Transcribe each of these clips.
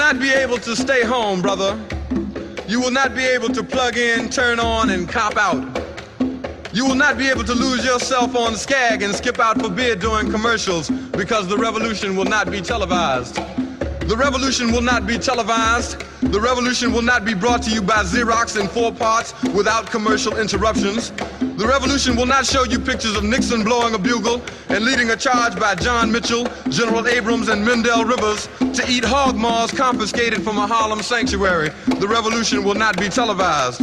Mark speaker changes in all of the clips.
Speaker 1: not be able to stay home, brother. You will not be able to plug in, turn on, and cop out. You will not be able to lose yourself on Skag and skip out for beer during commercials because the revolution will not be televised. The revolution will not be televised. The revolution will not be brought to you by Xerox in 4 parts without commercial interruptions. The revolution will not show you pictures of Nixon blowing a bugle and leading a charge by John Mitchell, General Abrams, and Mendel Rivers to eat hog maws confiscated from a Harlem sanctuary. The revolution will not be televised.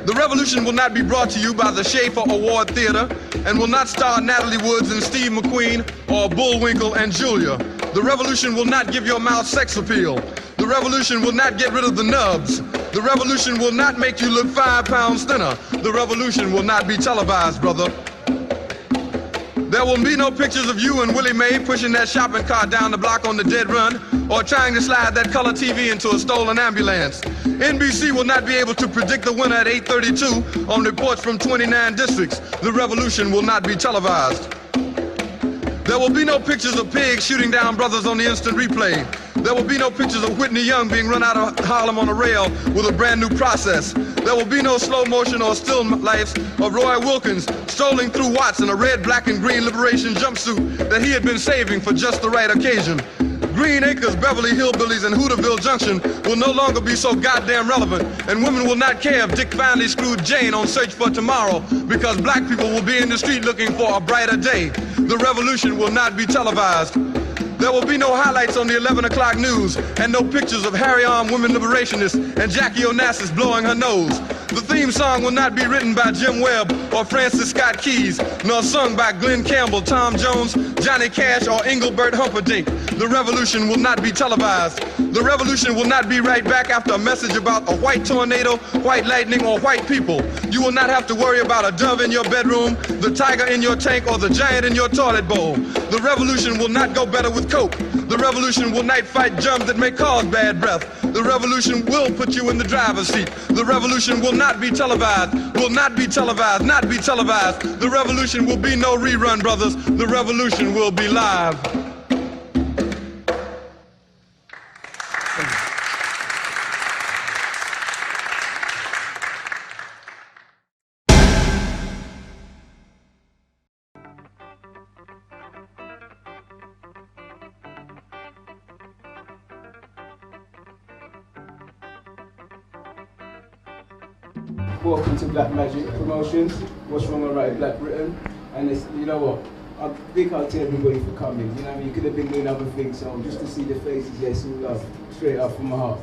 Speaker 1: The revolution will not be brought to you by the Schaefer Award Theater and will not star Natalie Woods and Steve McQueen or Bullwinkle and Julia. The revolution will not give your mouth sex appeal. The revolution will not get rid of the nubs. The revolution will not make you look 5 pounds thinner. The revolution will not be televised, brother. There will be no pictures of you and Willie Mae pushing that shopping cart down the block on the dead run or trying to slide that color TV into a stolen ambulance. NBC will not be able to predict the winner at 8:32 on reports from 29 districts. The revolution will not be televised. There will be no pictures of pigs shooting down brothers on the instant replay. There will be no pictures of Whitney Young being run out of Harlem on a rail with a brand new process. There will be no slow motion or still lifes of Roy Wilkins strolling through Watts in a red, black, and green liberation jumpsuit that he had been saving for just the right occasion. Green Acres, Beverly Hillbillies, and Hooterville Junction will no longer be so goddamn relevant, and women will not care if Dick finally screwed Jane on Search for Tomorrow because black people will be in the street looking for a brighter day. The revolution will not be televised. There will be no highlights on the 11 o'clock news and no pictures of Harry-armed women liberationists and Jackie Onassis blowing her nose. The theme song will not be written by Jim Webb or Francis Scott Keys, nor sung by Glenn Campbell, Tom Jones, Johnny Cash, or Engelbert Humperdinck. The revolution will not be televised. The revolution will not be right back after a message about a white tornado, white lightning, or white people. You will not have to worry about a dove in your bedroom, the tiger in your tank, or the giant in your toilet bowl. The revolution will not go better with coke. The revolution will not fight germs that may cause bad breath. The revolution will put you in the driver's seat. The revolution will not be televised, will not be televised, not be televised. The revolution will be no rerun, brothers. The revolution will be live.
Speaker 2: Welcome to Black Magic Promotions. What's wrong or right, Black Britain? And it's, you know what? A big out to everybody for coming. You know what I mean? You could have been doing other things, so just to see the faces, yes, all love, straight up from my heart.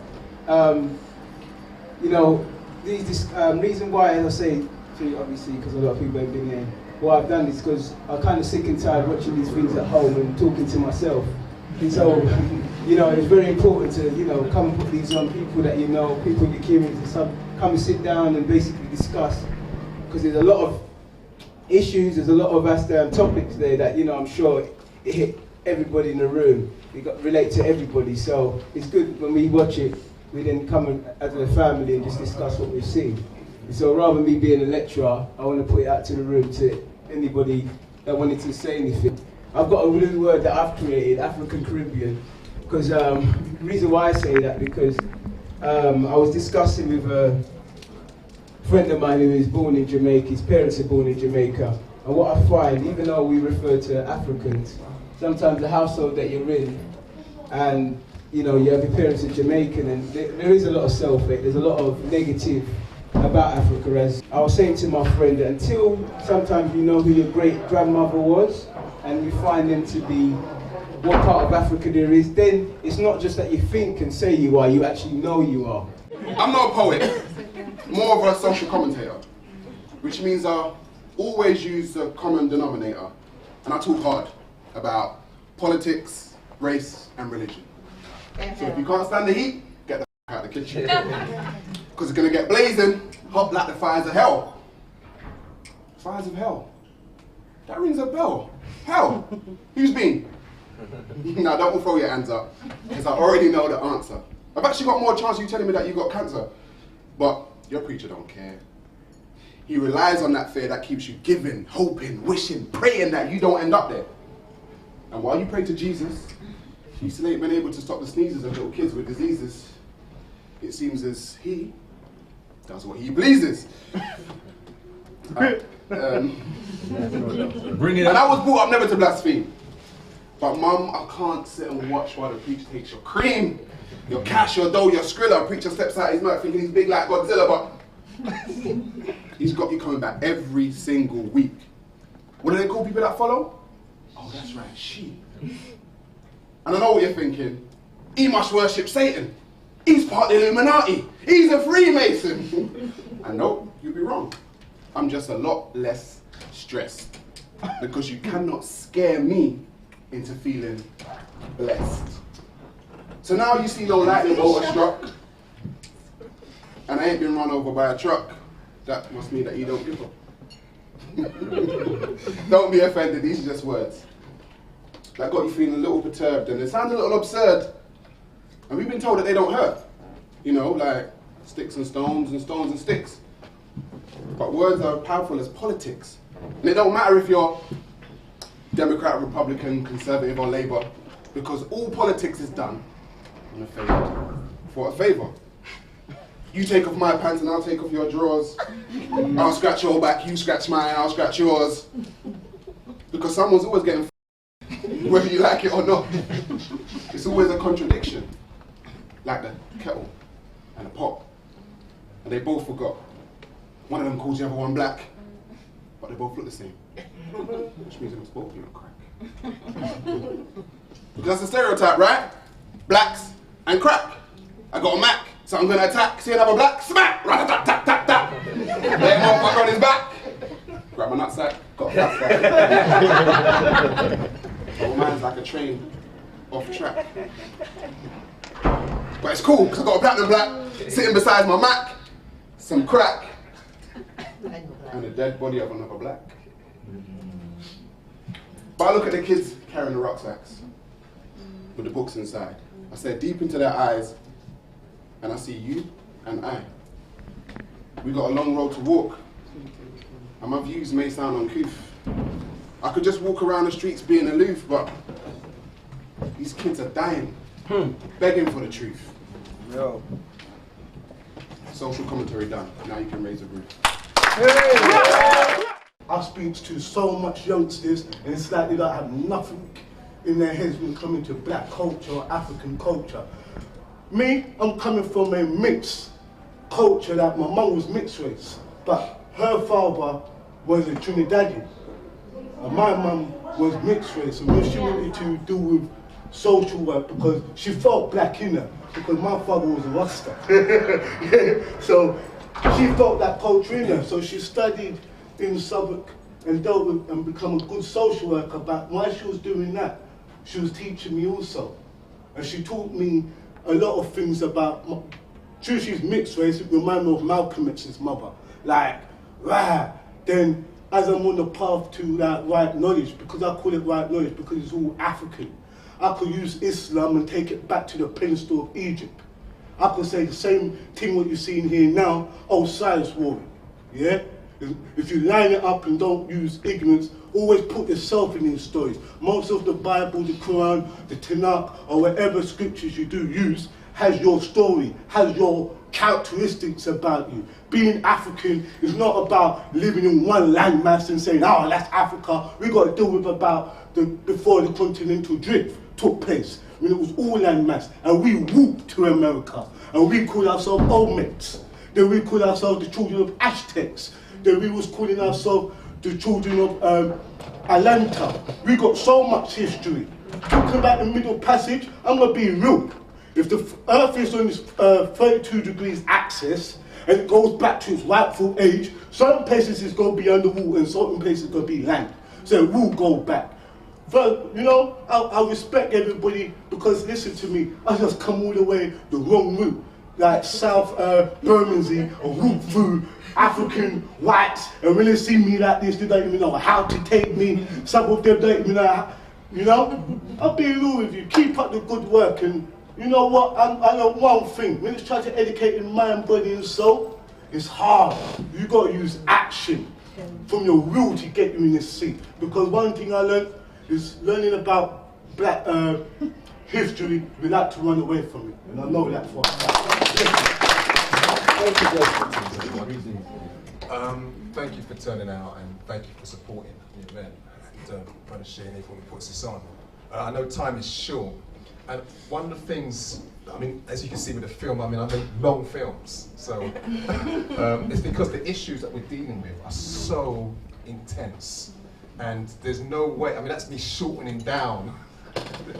Speaker 2: You know, this reason why, as I say to you, obviously, because a lot of people have been here, what I've done is because I'm kind of sick and tired watching these things at home and talking to myself. And so, you know, it's very important to, you know, come and put these on people that you know, people you're curious to come and sit down and basically discuss. Because there's a lot of issues, there's a lot of topics there that, you know, I'm sure it hit everybody in the room. It relate to everybody. So it's good when we watch it, we then come as a family and just discuss what we've seen. So rather than me being a lecturer, I want to put it out to the room to anybody that wanted to say anything. I've got a new word that I've created, African Caribbean, because the reason why I say that because I was discussing with a friend of mine who is born in Jamaica, his parents are born in Jamaica, and what I find, even though we refer to Africans, sometimes the household that you're in, and you know, you have your parents are Jamaican, and there is a lot of self-hate, there's a lot of negative about Africa. As I was saying to my friend, until sometimes you know who your great-grandmother was, and you find them to be what part of Africa there is, then it's not just that you think and say you are, you actually know you are.
Speaker 3: I'm not a poet, more of a social commentator, which means I always use the common denominator, and I talk hard about politics, race, and religion. So if you can't stand the heat, get the out of the kitchen. Because it's going to get blazing, hot like the fires of hell. Fires of hell. That rings a bell. Hell. Who's been? Now don't throw your hands up, because I already know the answer. I've actually got more chance of you telling me that you got cancer. But your preacher don't care. He relies on that fear that keeps you giving, hoping, wishing, praying that you don't end up there. And while you pray to Jesus, He still ain't been able to stop the sneezes of little kids with diseases. It seems as he does what he pleases.
Speaker 1: Bring it
Speaker 3: and I was brought up never to blaspheme. But Mum, I can't sit and watch while the preacher takes your cream, your cash, your dough, your skrilla. Preacher steps out his mouth thinking he's big like Godzilla, but he's got you coming back every single week. What do they call people that follow? Oh, that's right, sheep. And I know what you're thinking. He must worship Satan. He's part of the Illuminati. He's a Freemason. And no, you'd be wrong. I'm just a lot less stressed because you cannot scare me into feeling blessed. So now you see no lightning bolt struck, and I ain't been run over by a truck. That must mean that you don't give up. Don't be offended, these are just words. That got you feeling a little perturbed, and they sound a little absurd. And we've been told that they don't hurt. You know, like sticks and stones and sticks. But words are powerful as politics. And it don't matter if you're Democrat, Republican, Conservative or Labour, because all politics is done on a favour, for a favour. You take off my pants and I'll take off your drawers. I'll scratch your back, you scratch mine, I'll scratch yours. Because someone's always getting whether you like it or not. It's always a contradiction. Like the kettle and the pot. And they both forgot. One of them calls the other one black, but they both look the same. Which means they must both be on crack. Because that's a stereotype, right? Blacks and crack. I got a Mac, so I'm gonna attack. See another black? Smack! Rat-a-tat-tat-tat-tat! Lay him motherfucker on his back. Grab my nutsack, got a nutsack. Oh, mine's like a train off track. But it's cool, because I got a platinum black sitting beside my Mac, some crack, and the dead body of another black. But I look at the kids carrying the rucksacks with the books inside. I stare deep into their eyes and I see you and I. We got a long road to walk and my views may sound uncouth. I could just walk around the streets being aloof, but these kids are dying, begging for the truth.
Speaker 2: Yo.
Speaker 3: Social commentary done. Now you can raise a roof.
Speaker 4: I speak to so much youngsters and it's like they don't have nothing in their heads when it comes to black culture or African culture. Me, I'm coming from a mixed culture that my mum was mixed race, but her father was a Trinidadian. And my mum was mixed race, and when she wanted to do with social work because she felt black in her, because my father was a Rasta. So she felt that culture in her, so she studied in Southwark and dealt with and become a good social worker. But while she was doing that, she was teaching me also. And she taught me a lot of things about, she's mixed race, it reminds me of Malcolm X's mother. Like, then as I'm on the path to that right knowledge, because I call it right knowledge because it's all African, I could use Islam and take it back to the peninsular of Egypt. I could say the same thing what you're seeing here now, Osiris warring, yeah? If you line it up and don't use ignorance, always put yourself in these stories. Most of the Bible, the Quran, the Tanakh, or whatever scriptures you do use, has your story, has your characteristics about you. Being African is not about living in one landmass and saying, oh, that's Africa. We got to deal with about before the continental drift took place, when it was all landmass, and we whooped to America, and we call ourselves Olmecs. Then we call ourselves the children of Aztecs. Then we was calling ourselves the children of Atlanta. We got so much history. Talking about the Middle Passage, I'm gonna be real. If the Earth is on this 32 degrees axis and it goes back to its rightful age, certain places is gonna be underwater and certain places is gonna be land. So it will go back. But, you know, I respect everybody because listen to me, I just come all the way the wrong route. Like South Bermondsey or route through African whites, and when they see me like this, they don't even know how to take me. Some of them don't even know how, you know? I'll be real with you, keep up the good work, and you know what, I know one thing, when it's trying to educate in mind, body and soul, it's hard. You gotta use action from your will to get you in this seat. Because one thing I learned is learning about black history, we like to run away from it. And I know that's what.
Speaker 5: Thank you for turning out and thank you for supporting the event and trying to share everyone who puts this on. I know time is short, and one of the things, I mean, as you can see with the film, I mean, I make long films, so it's because the issues that we're dealing with are so intense, and there's no way, I mean, that's me shortening down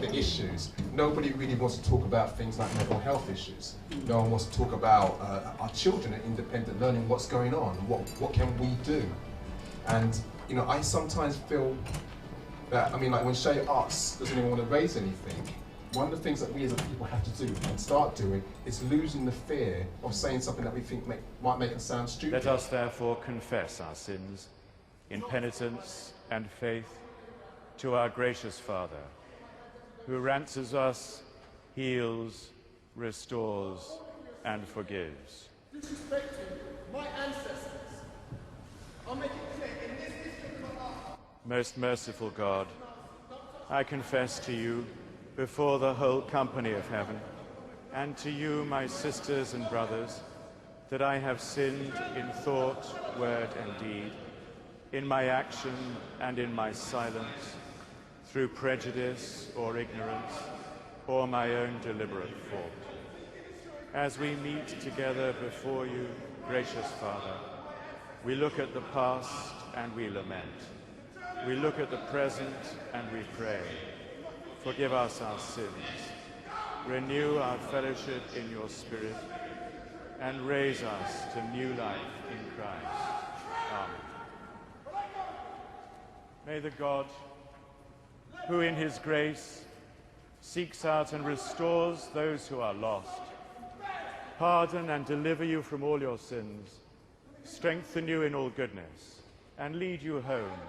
Speaker 5: the issues. Nobody really wants to talk about things like mental health issues. No one wants to talk about our children and independent learning, what's going on, what can we do? And, you know, I sometimes feel that, I mean, like when Shay asks, doesn't even want to raise anything, one of the things that we as a people have to do and start doing is losing the fear of saying something that we think might make us sound stupid.
Speaker 6: Let us therefore confess our sins in penitence and faith to our gracious Father, who ransoms us, heals, restores, and forgives.
Speaker 3: Disrespecting my ancestors. I'll make it clear in this history of our life.
Speaker 6: Most merciful God, I confess to you before the whole company of heaven, and to you, my sisters and brothers, that I have sinned in thought, word, and deed, in my action and in my silence, through prejudice or ignorance, or my own deliberate fault. As we meet together before you, gracious Father, we look at the past and we lament. We look at the present and we pray. Forgive us our sins. Renew our fellowship in your Spirit, and raise us to new life in Christ. Amen. May the God who in his grace seeks out and restores those who are lost, pardon and deliver you from all your sins, strengthen you in all goodness, and lead you home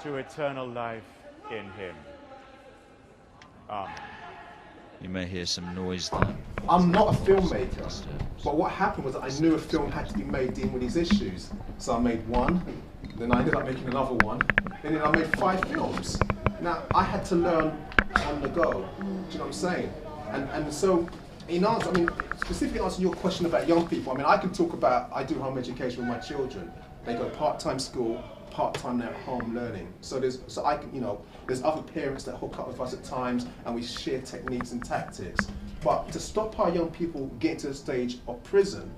Speaker 6: to eternal life in him. Amen.
Speaker 7: You may hear some noise there.
Speaker 5: I'm not a filmmaker, but what happened was that I knew a film had to be made dealing with these issues. So I made one, then I ended up making another one, and then I made 5 films. Now, I had to learn on the go, do you know what I'm saying? And so, in answer, I mean, specifically answering your question about young people, I mean, I can talk about, I do home education with my children. They go part-time school, part-time they're at home learning. So I can, you know, there's other parents that hook up with us at times and we share techniques and tactics. But to stop our young people getting to the stage of prison,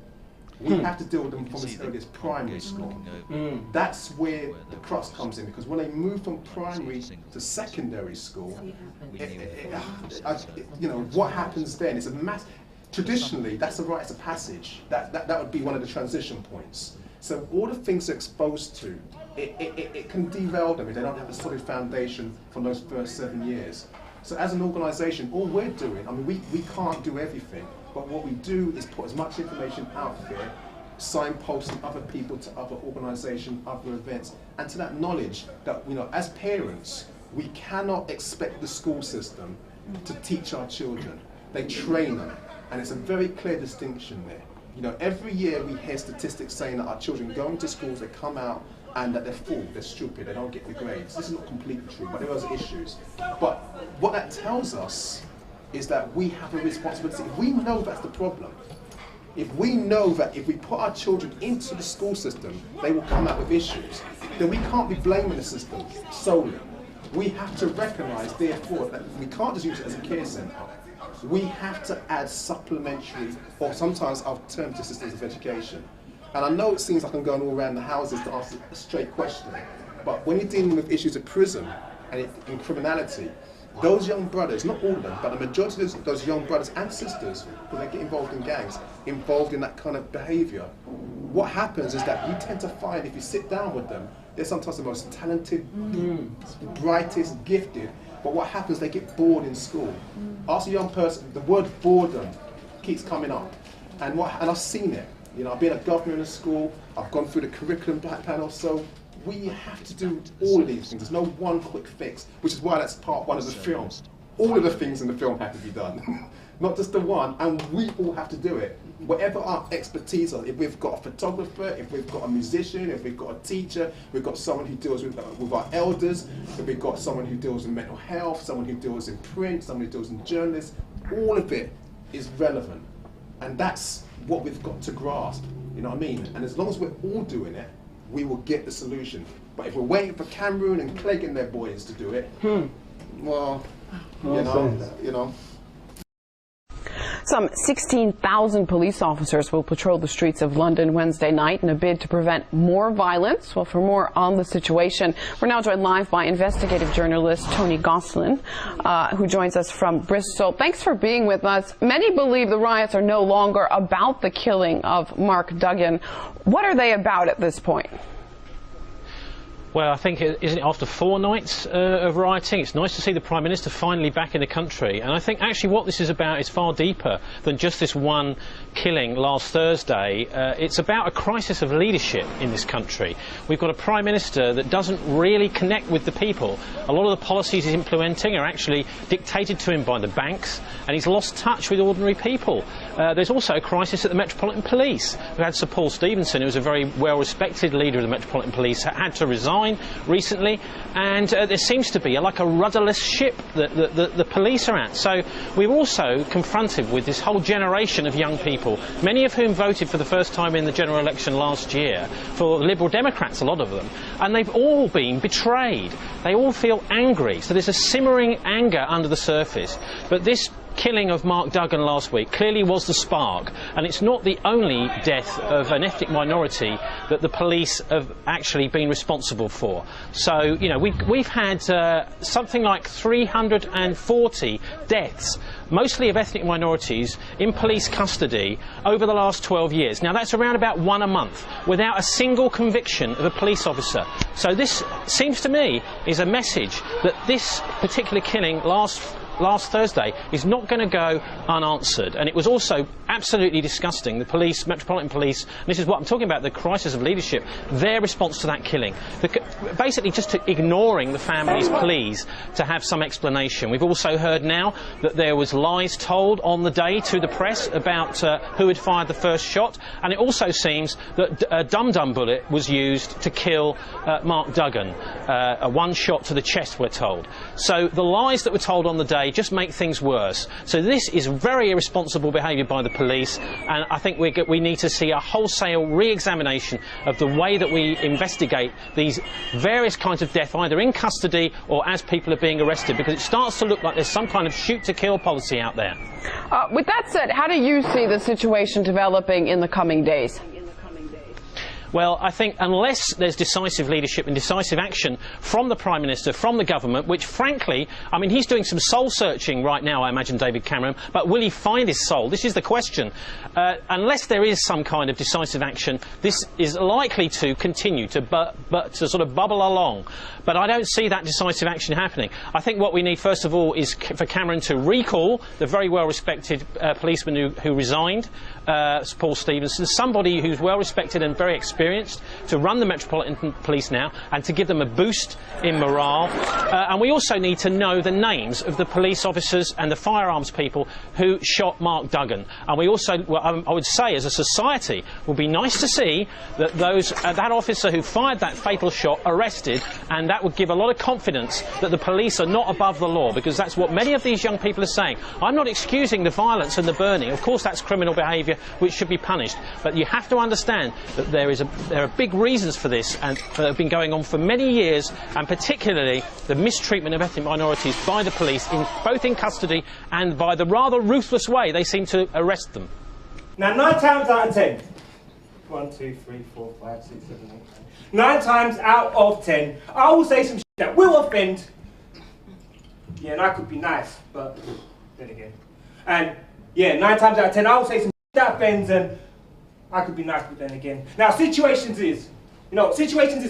Speaker 5: we have to deal with them from as early as primary school. That's where the crux comes in, because when they move from primary to secondary school, you know, what happens then is a mass. Traditionally, that's the rites of passage. That would be one of the transition points. So all the things they're exposed to, it can derail them if they don't have a solid foundation from those first 7 years. So as an organisation, all we're doing, I mean, we can't do everything, but what we do is put as much information out there, signposting other people to other organisations, other events, and to that knowledge that, you know, as parents, we cannot expect the school system to teach our children. They train them, and it's a very clear distinction there. You know, every year we hear statistics saying that our children go into schools, they come out, and that they're full, they're stupid, they don't get the grades. This is not completely true, but there are issues. But what that tells us is that we have a responsibility. If we know that's the problem, if we know that if we put our children into the school system, they will come out with issues, then we can't be blaming the system solely. We have to recognise, therefore, that we can't just use it as a care centre. We have to add supplementary, or sometimes alternative systems of education. And I know it seems like I'm going all around the houses to ask a straight question, but when you're dealing with issues of prison and criminality, those young brothers, not all of them, but the majority of those young brothers and sisters, when they get involved in gangs, involved in that kind of behaviour, what happens is that you tend to find, if you sit down with them, they're sometimes the most talented, brightest, gifted, but what happens, they get bored in school. Ask a young person, the word boredom keeps coming up, and I've seen it. You know, I've been a governor in a school, I've gone through the curriculum panel, so we have to do all of these things. There's no one quick fix, which is why that's part one of the film. All of the things in the film have to be done, not just the one, and we all have to do it. whatever our expertise is, if we've got a photographer, if we've got a musician, if we've got a teacher, we've got someone who deals with our elders, if we've got someone who deals with mental health, someone who deals in print, someone who deals in journalists, all of it is relevant. And that's what we've got to grasp, you know what I mean? And as long as we're all doing it, we will get the solution. But if we're waiting for Cameroon and Clegg and their boys to do it, well, you know.
Speaker 8: Some 16,000 police officers will patrol the streets of London Wednesday night in a bid to prevent more violence. Well, for more on the situation, we're now joined live by investigative journalist Tony Gosselin, who joins us from Bristol. Thanks for being with us. Many believe the riots are no longer about the killing of Mark Duggan. What are they about at this point?
Speaker 9: Well, I think, isn't it after 4 nights of rioting? It's nice to see the Prime Minister finally back in the country. And I think actually what this is about is far deeper than just this one killing last Thursday. It's about a crisis of leadership in this country. We've got a Prime Minister that doesn't really connect with the people. A lot of the policies he's implementing are actually dictated to him by the banks, and he's lost touch with ordinary people. There's also a crisis at the Metropolitan Police. We had Sir Paul Stevenson, who was a very well-respected leader of the Metropolitan Police, had to resign recently, and there seems to be like a rudderless ship that the police are at. So we're also confronted with this whole generation of young people, many of whom voted for the first time in the general election last year for Liberal Democrats, a lot of them, and they've all been betrayed. They all feel angry, so there's a simmering anger under the surface. But this killing of Mark Duggan last week clearly was the spark, and it's not the only death of an ethnic minority that the police have actually been responsible for. So, you know, we've had something like 340 deaths, mostly of ethnic minorities, in police custody over the last 12 years. Now, that's around about 1 a month, without a single conviction of a police officer. So this seems to me is a message that this particular killing last Thursday is not going to go unanswered. And it was also absolutely disgusting. The police, Metropolitan Police, and this is what I'm talking about, the crisis of leadership, their response to that killing. Basically just ignoring the family's pleas to have some explanation. We've also heard now that there was lies told on the day to the press about who had fired the first shot, and it also seems that a dum-dum bullet was used to kill Mark Duggan. One shot to the chest, we're told. So the lies that were told on the day just make things worse. So this is very irresponsible behaviour by the police, and I think we need to see a wholesale re-examination of the way that we investigate these various kinds of death, either in custody or as people are being arrested, because it starts to look like there's some kind of shoot-to-kill policy out there.
Speaker 8: With that said, how do you see the situation developing in the coming days?
Speaker 9: Well, I think unless there's decisive leadership and decisive action from the Prime Minister, from the government, which frankly, I mean, he's doing some soul-searching right now, I imagine, David Cameron, but will he find his soul? This is the question. Unless there is some kind of decisive action, this is likely to continue to sort of bubble along. But I don't see that decisive action happening. I think what we need, first of all, is for Cameron to recall the very well-respected policeman who resigned, Paul Stevenson, somebody who's well-respected and very experienced, to run the Metropolitan Police now and to give them a boost in morale. And we also need to know the names of the police officers and the firearms people who shot Mark Duggan. And we also, well, I would say, as a society, it would be nice to see that that officer who fired that fatal shot arrested, and that would give a lot of confidence that the police are not above the law, because that's what many of these young people are saying. I'm not excusing the violence and the burning. Of course, that's criminal behaviour which should be punished. But you have to understand that there are big reasons for this, and that have been going on for many years, and particularly the mistreatment of ethnic minorities by the police, both in custody and by the rather ruthless way they seem to arrest them.
Speaker 10: Now, 9 times out of 10, 1, 2, 3, 4, 5, 6, 7, 8, 9. 9 times out of 10, I will say some shit that will offend. Yeah, and I could be nice, but then again. And yeah, 9 times out of 10, I will say some shit that offends, and I could be nice, but then again. Now, situations is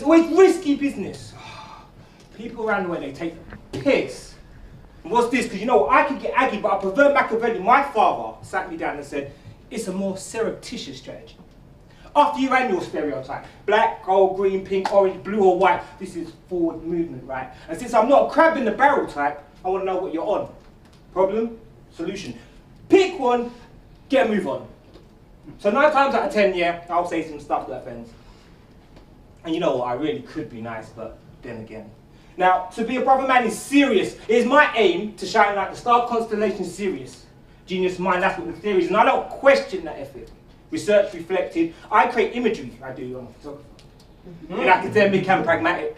Speaker 10: always risky business. People around the way, they take the piss. And what's this? Because you know, I could get aggy, but I prefer Machiavelli. My father sat me down and said, it's a more surreptitious strategy. After you ran your stereotype, black, gold, green, pink, orange, blue or white, this is forward movement, right? And since I'm not a crab in the barrel type, I want to know what you're on. Problem, solution. Pick one, get a move on. So 9 times out of 10, yeah, I'll say some stuff that offends. And you know what, I really could be nice, but then again. Now, to be a brother man is serious. It is my aim to shine like the star constellation Sirius. Genius mind, that's what the theory is, and I don't question that effort. Research reflected, I create imagery, I do, I'm a photographer. In academic and pragmatic.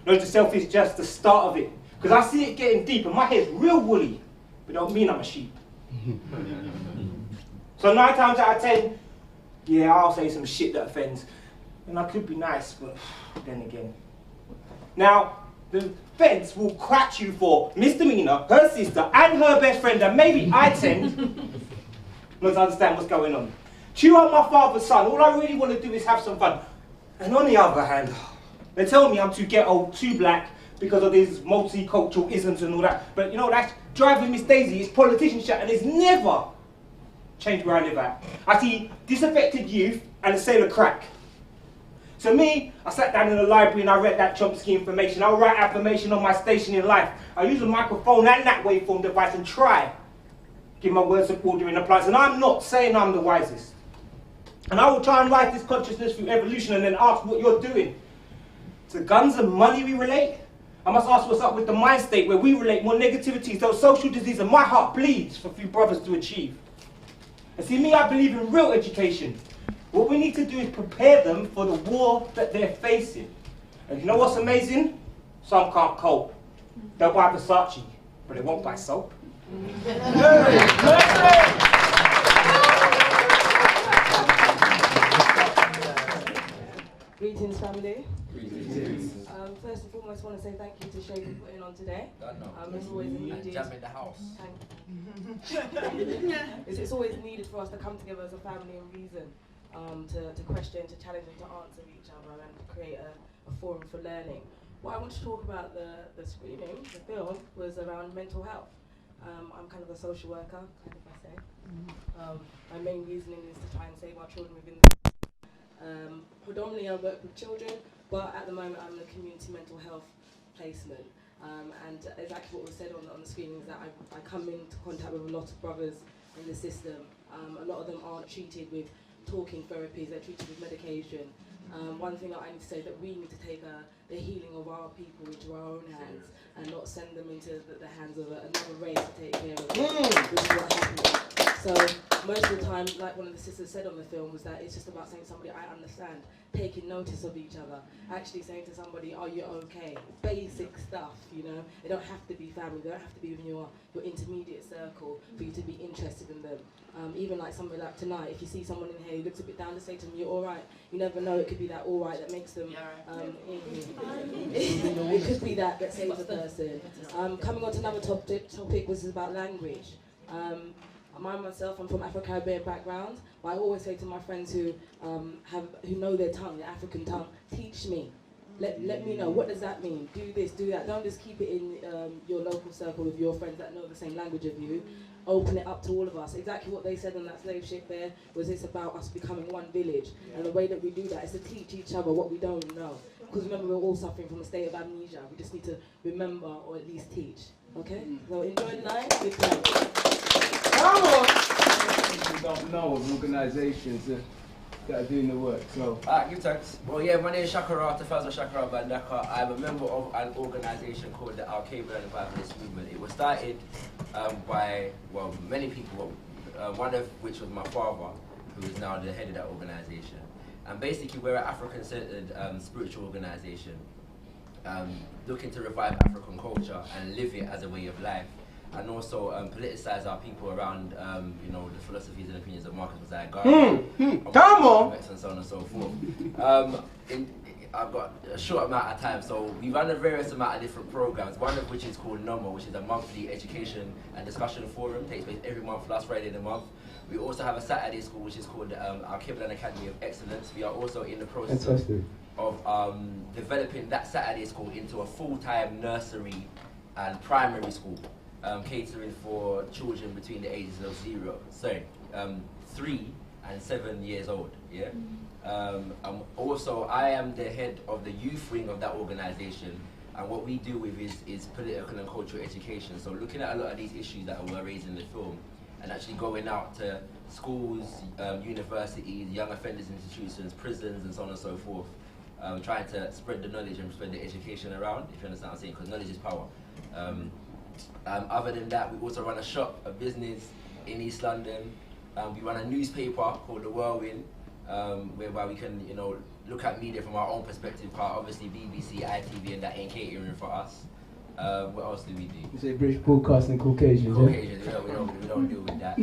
Speaker 10: Note to self is just the start of it. Because I see it getting deep, and my head's real woolly, but don't mean I'm a sheep. So 9 times out of 10, yeah, I'll say some shit that offends. And I could be nice, but then again. Now, the feds will crack you for misdemeanor, her sister, and her best friend, and maybe I tend not to understand what's going on. Chew out my father's son, all I really want to do is have some fun. And on the other hand, they tell me I'm too ghetto, too black, because of these multicultural isms and all that. But you know, that's driving Miss Daisy, it's politician shit, and it's never changed where I live at. I see disaffected youth and a sale of crack. So me, I sat down in the library and I read that Chomsky information. I'll write affirmation on my station in life. I use a microphone and that waveform device and try give my words of order and applies. And I'm not saying I'm the wisest. And I will try and rise this consciousness through evolution and then ask what you're doing. To guns and money we relate? I must ask what's up with the mind state where we relate more negativity, those social disease, and my heart bleeds for few brothers to achieve. And see me, I believe in real education. What we need to do is prepare them for the war that they're facing. And you know what's amazing? Some can't cope. They'll buy Versace, but they won't buy soap.
Speaker 11: Greetings, family. Greetings. First and foremost, I want to say thank you to Shay for putting on today. It's always needed.
Speaker 12: Jam in the house.
Speaker 11: It's always needed for us to come together as a family and reason, to question, to challenge, and to answer each other, and to create a forum for learning. What I want to talk about the screening, the film, was around mental health. I'm kind of a social worker, kind of I say. My main reasoning is to try and save our children within the predominantly I work with children, but at the moment I'm in a community mental health placement. And exactly what was said on the screen is that I come into contact with a lot of brothers in the system. A lot of them aren't treated with talking therapies, they're treated with medication. One thing that I need to say is that we need to take the healing of our people into our own hands and not send them into the hands of another race to take care of them, which is what happened. So most of the time, like one of the sisters said on the film, was that it's just about saying to somebody, I understand, taking notice of each other, actually saying to somebody, are you okay? Basic stuff, you know. They don't have to be family, they don't have to be in your intermediate circle for you to be interested in them. Even like somebody like tonight, if you see someone in here who looks a bit down, to say to them, you're alright. You never know, it could be that alright that makes them, it could be that saves a person. Coming on to another topic, which is about language. Myself, I'm from Afro-Caribbean background, but I always say to my friends who know their tongue, their African tongue, teach me. Let me know, what does that mean? Do this, do that. Don't just keep it in your local circle with your friends that know the same language of you. Open it up to all of us. Exactly what they said on that slave ship there was it's about us becoming one village. And the way that we do that is to teach each other what we don't know. Because remember, we're all suffering from a state of amnesia. We just need to remember or at least teach. Okay? So enjoy the night. Good time.
Speaker 2: People don't know of organisations that are doing the work, so...
Speaker 12: Give thanks. Well, yeah, my name is Shakara, Tafazwa Shakara Bandaka. I'm a member of an organisation called the Al-Qaeda and Revivalist Movement. It was started by, well, many people, one of which was my father, who is now the head of that organisation. And basically, we're an African-centred spiritual organisation, looking to revive African culture and live it as a way of life. And also politicize our people around, you know, the philosophies and opinions of Marcus Messiah Garvey,
Speaker 2: come on,
Speaker 12: and so on and so forth. I've got a short amount of time, so we run a various amount of different programs. One of which is called NOMO, which is a monthly education and discussion forum. Takes place every month, last Friday of the month. We also have a Saturday school, which is called our Kiblan Academy of Excellence. We are also in the process of developing that Saturday school into a full-time nursery and primary school. Catering for children between the ages of 3 and 7 years old. Yeah. Also, I am the head of the youth wing of that organisation, and what we deal with is political and cultural education. So, looking at a lot of these issues that were raised in the film, and actually going out to schools, universities, young offenders institutions, prisons, and so on and so forth, trying to spread the knowledge and spread the education around, if you understand what I'm saying, because knowledge is power. Other than that, we also run a shop, a business in East London. We run a newspaper called The Whirlwind, whereby we can, look at media from our own perspective. Obviously, BBC, ITV, and that ain't catering for us. What else do we do?
Speaker 2: You say British Broadcasting Caucasians.
Speaker 12: Caucasians, yeah? we don't deal with that.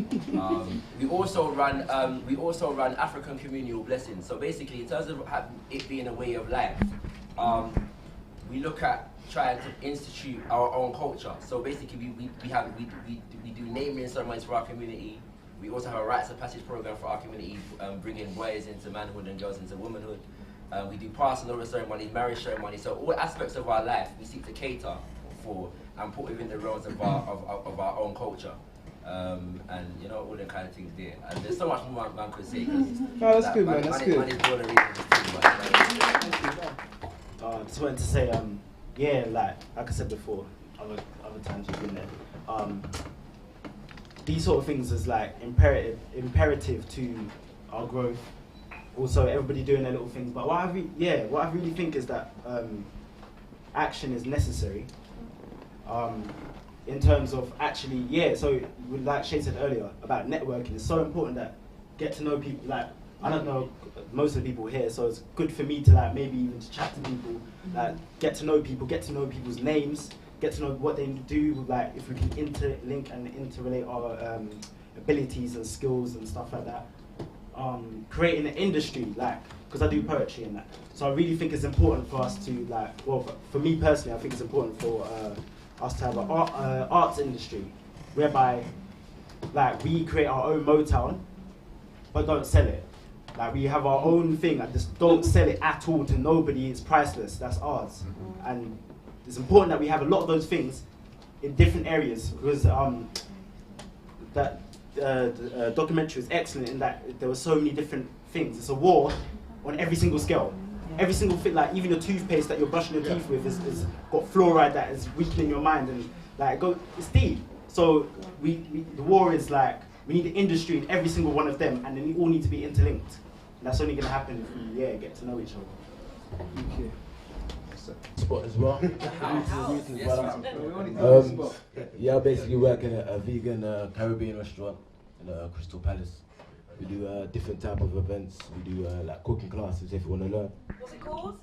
Speaker 12: We also run African communal blessings. So basically, in terms of it being a way of life, we look at trying to institute our own culture. So basically, we do naming ceremonies for our community. We also have a rites of passage program for our community, bringing boys into manhood and girls into womanhood. We do passing over ceremonies, marriage ceremonies. So all aspects of our life we seek to cater for and put within the realms of our own culture. And all the kind of things there. And there's so much more man could say.
Speaker 2: No, that's good, man. That's good.
Speaker 13: Just wanted to say, like I said before, other times we've been there. These sort of things is like imperative to our growth. Also, everybody doing their little things. But what I really think is that action is necessary. In terms of actually, so like Shay said earlier about networking, it's so important that get to know people. Like, I don't know most of the people here, so it's good for me to like maybe even to chat to people, like get to know people's names, get to know what they do, like if we can interlink and interrelate our abilities and skills and stuff like that. Creating an industry, like, because I do poetry and that, so I really think it's important for us to like, well, for me personally, I think it's important for us to have an arts industry, whereby like we create our own Motown, but don't sell it. Like we have our own thing, and just don't sell it at all to nobody. It's priceless. That's ours, and it's important that we have a lot of those things in different areas, because that documentary was excellent in that there were so many different things. It's a war on every single scale. Every single thing, like even your toothpaste that you're brushing your teeth with is got fluoride that is weakening your mind, and like it's deep. So the war is like, we need an industry in every single one of them, and then we all need to be interlinked. And that's only gonna happen if we get to know each other.
Speaker 2: Thank you.
Speaker 14: Spot as well. I basically work in a vegan Caribbean restaurant in Crystal Palace. We do different type of events. We do like cooking classes if you want to learn.
Speaker 11: What's it called?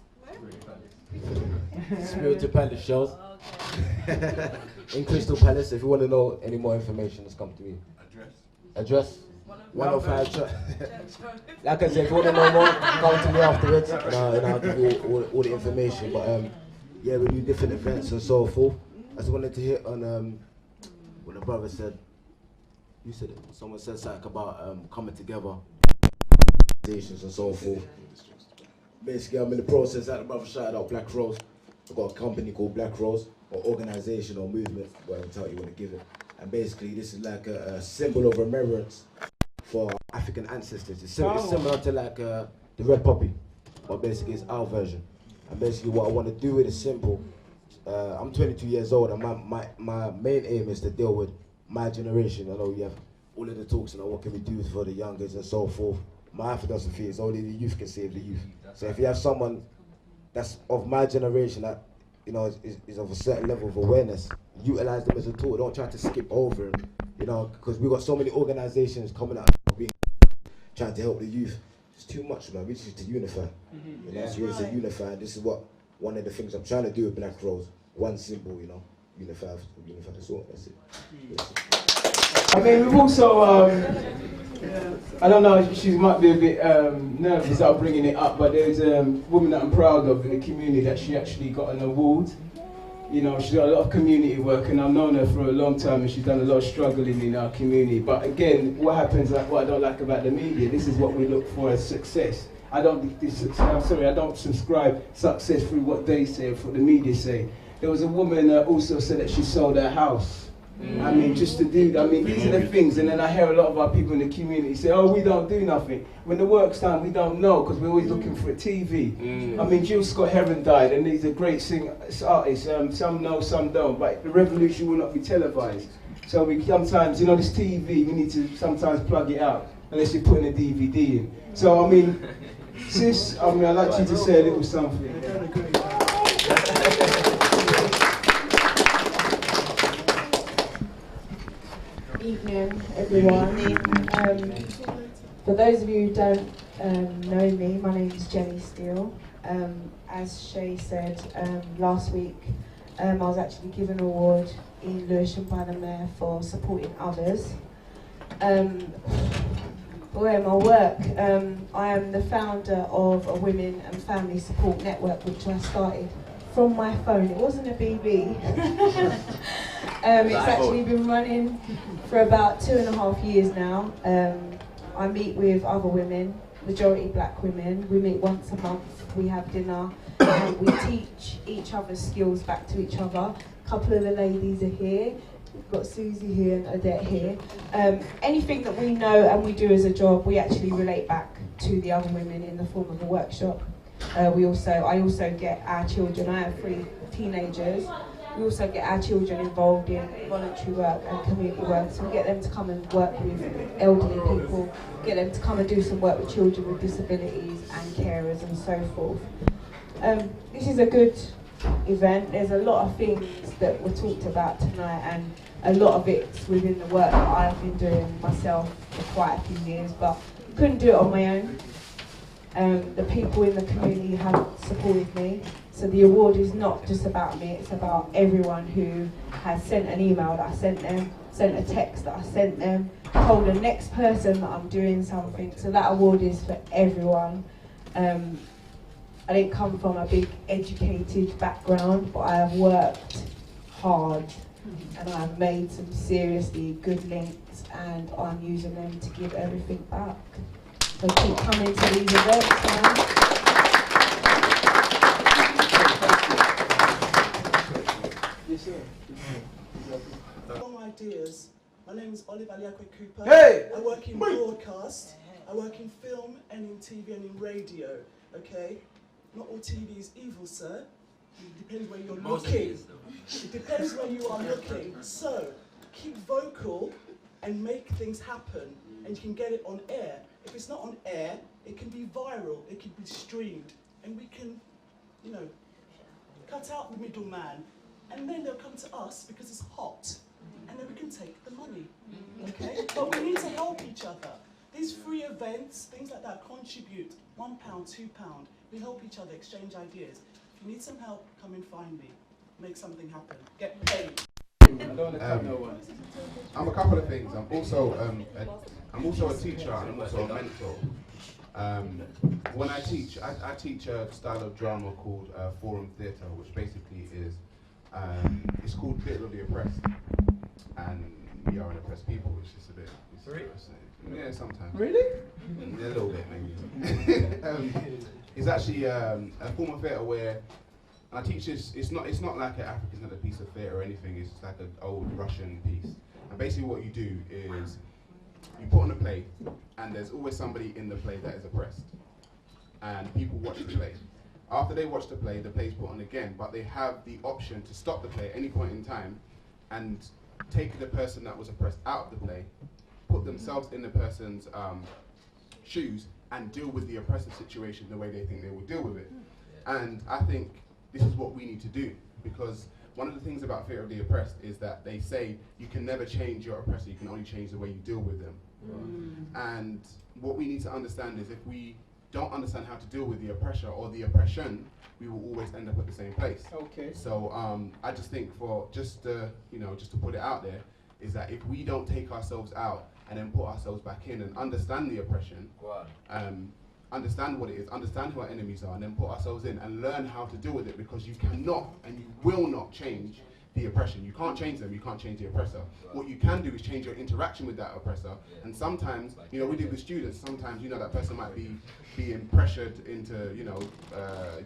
Speaker 14: Spirited Palace shows. In Crystal Palace. If you want to know any more information, just come to me. Address? 105. Like I said, if you want to know more, come to me afterwards, and I'll give you all the information. But we do different events and so forth. I just wanted to hit on what the brother said. You said it. Someone said something about coming together, organizations and so forth. Basically, I'm in the process. Like the brother shouted out Black Rose. I've got a company called Black Rose, or organization or movement, whatever title you want to give it. And basically, this is like a symbol of remembrance for African ancestors. It's similar to like the red poppy, but basically it's our version. And basically, what I want to do with it is simple. I'm 22 years old, and my main aim is to deal with my generation. I know you have all of the talks, what can we do for the youngers and so forth. My philosophy is only the youth can save the youth. So if you have someone that's of my generation that is of a certain level of awareness, utilize them as a tool. Don't try to skip over them, because we've got so many organizations coming out trying to help the youth. It's too much, man. We just need to unify. So we need to unify. And this is what one of the things I'm trying to do with Black Rose. One symbol, unify. That's all. That's it.
Speaker 2: I mean, we've also, I don't know, she might be a bit nervous about bringing it up, but there's a woman that I'm proud of in the community that she actually got an award. She's got a lot of community work, and I've known her for a long time, and she's done a lot of struggling in our community. But again, what happens, like what I don't like about the media, this is what we look for as success. I don't subscribe success through what they say or what the media say. There was a woman that also said that she sold her house. I mean, just to do, these are the things, and then I hear a lot of our people in the community say, oh, we don't do nothing. When the work's done, we don't know, because we're always looking for a TV. I mean, Jill Scott Heron died, and he's a great singer, artist. Some know, some don't, but the revolution will not be televised. So we sometimes, you know, this TV, we need to sometimes plug it out, unless you're putting a DVD in. So, I mean, sis, I mean, I'd like you to say a little something.
Speaker 11: Evening, everyone. For those of you who don't know me, my name is Jenny Steele. As Shay said last week, I was actually given an award in Lewisham by the Mayor for supporting others. Where my work, I am the founder of a Women and Family Support Network, which I started from my phone. It wasn't a BB. It's actually been running for about 2.5 years now. I meet with other women, majority black women. We meet once a month, we have dinner, and we teach each other's skills back to each other. A couple of the ladies are here. We've got Susie here and Odette here. Anything that we know and we do as a job, we actually relate back to the other women in the form of a workshop. I also get our children, I have 3 teenagers. We also get our children involved in voluntary work and community work. So we get them to come and work with elderly people, get them to come and do some work with children with disabilities and carers and so forth. This is a good event. There's a lot of things that were talked about tonight, and a lot of it's within the work that I've been doing myself for quite a few years, but couldn't do it on my own. The people in the community have supported me. So the award is not just about me, it's about everyone who has sent an email that I sent them, sent a text that I sent them, told the next person that I'm doing something. So that award is for everyone. I didn't come from a big educated background, but I have worked hard and I've made some seriously good links, and I'm using them to give everything back. So keep coming to these events now.
Speaker 15: Long ideas. My name is Oliver Aliakwe Cooper.
Speaker 2: Hey!
Speaker 15: I work in broadcast. I work in film and in TV and in radio. Okay? Not all TV is evil, sir. It depends where you're looking. It depends where you are looking. So, keep vocal and make things happen, and you can get it on air. If it's not on air, it can be viral, it can be streamed, and we can, you know, cut out the middleman, and then they'll come to us because it's hot, and then we can take the money, okay? But we need to help each other. These free events, things like that, contribute £1, £2. We help each other, exchange ideas. If you need some help, come and find me. Make something happen. Get paid.
Speaker 3: I'm a couple of things. I'm also a teacher and I'm also a mentor. When I teach a style of drama called forum theatre, which basically is it's called Theatre of the Oppressed, and we are an oppressed people, which is a bit. Yeah, sometimes.
Speaker 2: Really?
Speaker 3: Yeah, a little bit, maybe. It's actually a form of theatre where I teach this. It's not like an African standard piece of theatre or anything. It's like an old Russian piece. And basically, what you do is you put on a play, and there's always somebody in the play that is oppressed, and people watch the play. After they watch the play's put on again, but they have the option to stop the play at any point in time and take the person that was oppressed out of the play, put themselves in the person's shoes, and deal with the oppressive situation the way they think they will deal with it. And I think this is what we need to do, because one of the things about Theatre of the Oppressed is that they say you can never change your oppressor, you can only change the way you deal with them. And what we need to understand is if we don't understand how to deal with the oppressor or the oppression, we will always end up at the same place.
Speaker 2: Okay.
Speaker 3: So I just think just to put it out there, is that if we don't take ourselves out and then put ourselves back in and understand the oppression, understand what it is, understand who our enemies are, and then put ourselves in and learn how to deal with it, because you cannot and you will not change the oppression. You can't change them, you can't change the oppressor. What you can do is change your interaction with that oppressor. And sometimes, we do with students, sometimes, that person might be being pressured into,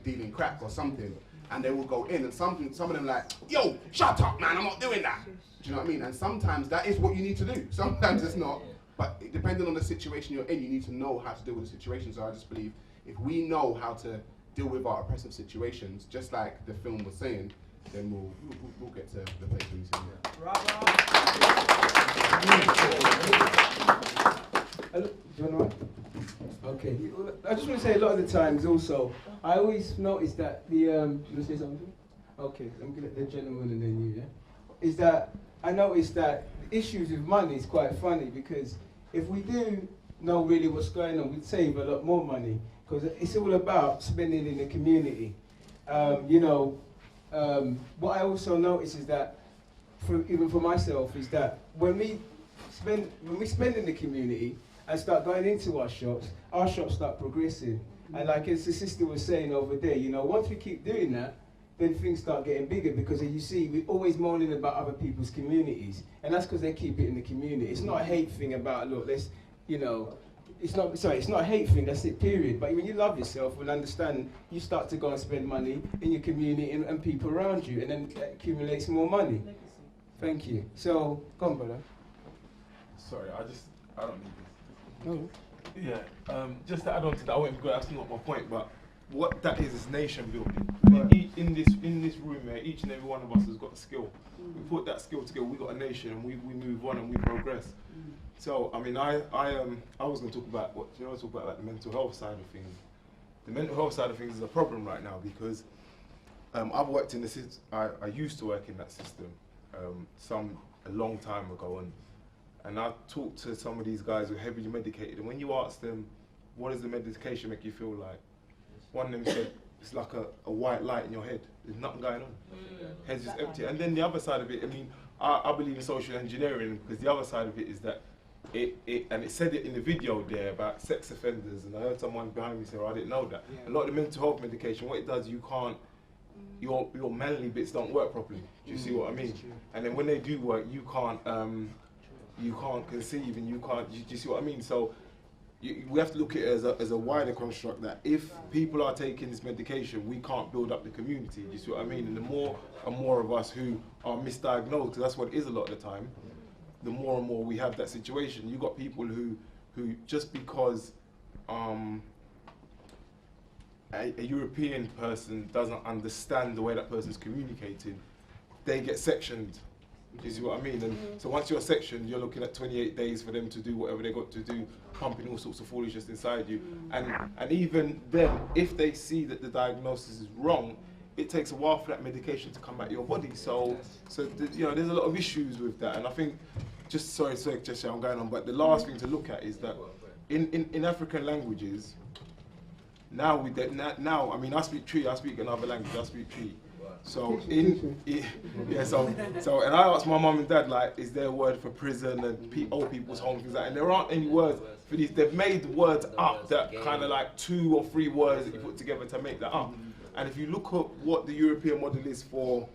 Speaker 3: dealing crack or something, and they will go in, and some of them like, yo, shut up, man, I'm not doing that. Do you know what I mean? And sometimes that is what you need to do. Sometimes it's not. But depending on the situation you're in, you need to know how to deal with the situation. So I just believe if we know how to deal with our oppressive situations, just like the film was saying, then we'll get to the place we see.
Speaker 2: Do you want to? Okay. I just want to say a lot of the times also, I always notice that the, you want to say something? Okay, I'm going to the gentleman and then you, yeah? Is that I noticed that issues with money is quite funny because if we do know really what's going on, we'd save a lot more money because it's all about spending in the community. You know, what I also notice is that, even for myself, is that when we spend in the community and start going into our shops start progressing. And like as the sister was saying over there, you know, once we keep doing that, then things start getting bigger because as you see, we're always moaning about other people's communities. And that's because they keep it in the community. It's not a hate thing about, look, let's, you know, it's not a hate thing, that's it, period. But when you love yourself and understand, you start to go and spend money in your community and people around you, and then that accumulates more money. Thank you. So, go on, brother.
Speaker 16: Sorry, I don't need this.
Speaker 2: No.
Speaker 16: Yeah, just to add on to that, I won't go, that's not my point, but what that is nation building. In this room here, each and every one of us has got a skill. We put that skill together, we got a nation, and we move on and we progress. So, I mean, I was going to talk about like the mental health side of things. The mental health side of things is a problem right now because I've worked in the system. I used to work in that system a long time ago, and I talked to some of these guys who are heavily medicated, and when you ask them, what does the medication make you feel like? One of them said, it's like a white light in your head. There's nothing going on. Head's just empty. And then the other side of it, I mean, I believe in social engineering because the other side of it is that it said it in the video there about sex offenders, and I heard someone behind me say, I didn't know that. A lot of the mental health medication, what it does, you can't, your manly bits don't work properly. Do you see what I mean? And then when they do work, you can't conceive, and you can't, do you see what I mean? So we have to look at it as a wider construct that if people are taking this medication, we can't build up the community. Do you see what I mean? And the more and more of us who are misdiagnosed, because that's what it is a lot of the time, the more and more we have that situation. You've got people who just because a European person doesn't understand the way that person's communicating, they get sectioned. Do you see what I mean? And so once you're sectioned, you're looking at 28 days for them to do whatever they got to do, pumping all sorts of foolishness inside you. And even then, if they see that the diagnosis is wrong, it takes a while for that medication to come out of your body. So you know, there's a lot of issues with that. And I think, sorry, I'm going on, but the last thing to look at is that in African languages, now I mean, I speak Tree, I speak another language, I speak Tree. So so and I asked my mum and dad, like, is there a word for prison and old people's home, things like that, and there aren't any words for these. They've made words up that kind of like 2 or 3 words that you put together to make that up. And if you look at what the European model is for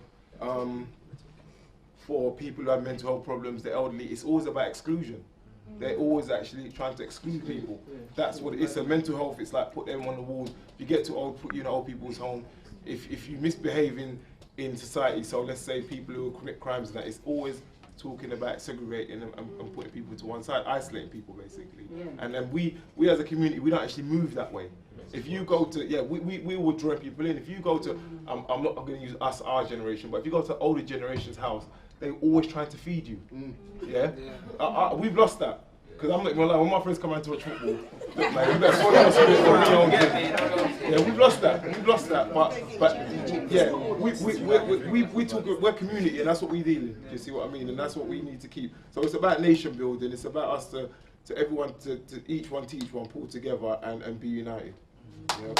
Speaker 16: people who have mental health problems, the elderly, it's always about exclusion. They're always actually trying to exclude people. That's what it is. So mental health, it's like put them on the walls. If you get to put you in old people's home. If you misbehave in society, so let's say people who commit crimes and that, it's always talking about segregating and putting people to one side, isolating people basically. And then we as a community, we don't actually move that way. If you go to, we will draw people in. If you go to, I'm not going to use our generation, but if you go to older generation's house, they're always trying to feed you. We've lost that. Because I'm not going to lie, when my friends come around to watch football, like, we've lost that. But yeah, we're community, and that's what we deal in. Do you see what I mean? And that's what we need to keep. So it's about nation building. It's about us to everyone, to each one teach one, pull together and be united.
Speaker 12: When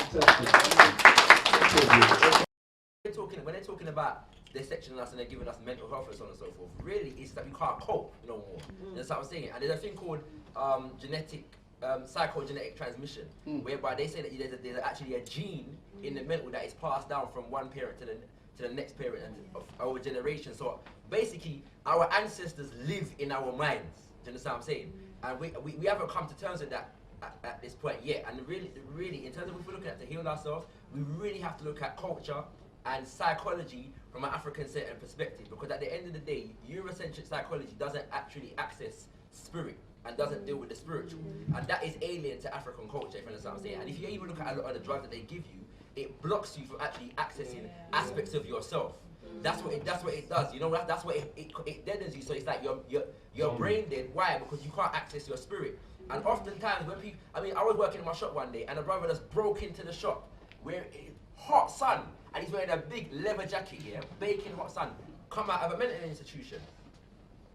Speaker 12: they're talking about they're sectioning us and they're giving us mental health and so on and so forth, really it's that we can't cope no more. That's what I'm saying. And there's a thing called psychogenetic transmission, whereby they say that there's actually a gene in the mental that is passed down from one parent to the next parent of our generation. So basically, our ancestors live in our minds. Do you understand what I'm saying? And we haven't come to terms with that at this point yet. And really, in terms of if we're looking at to heal ourselves, we really have to look at culture and psychology from an African-centered perspective, because at the end of the day, Eurocentric psychology doesn't actually access spirit and doesn't deal with the spiritual, and that is alien to African culture, if you understand what I'm saying. And if you even look at a lot of the drugs that they give you, it blocks you from actually accessing aspects of yourself. That's what it does. You know, that's what it deadens you. So it's like you're brain dead. Why? Because you can't access your spirit. And oftentimes when people, I mean, I was working in my shop one day, and a brother just broke into the shop where hot sun, and he's wearing a big leather jacket here, baking hot sun, come out of a mental institution.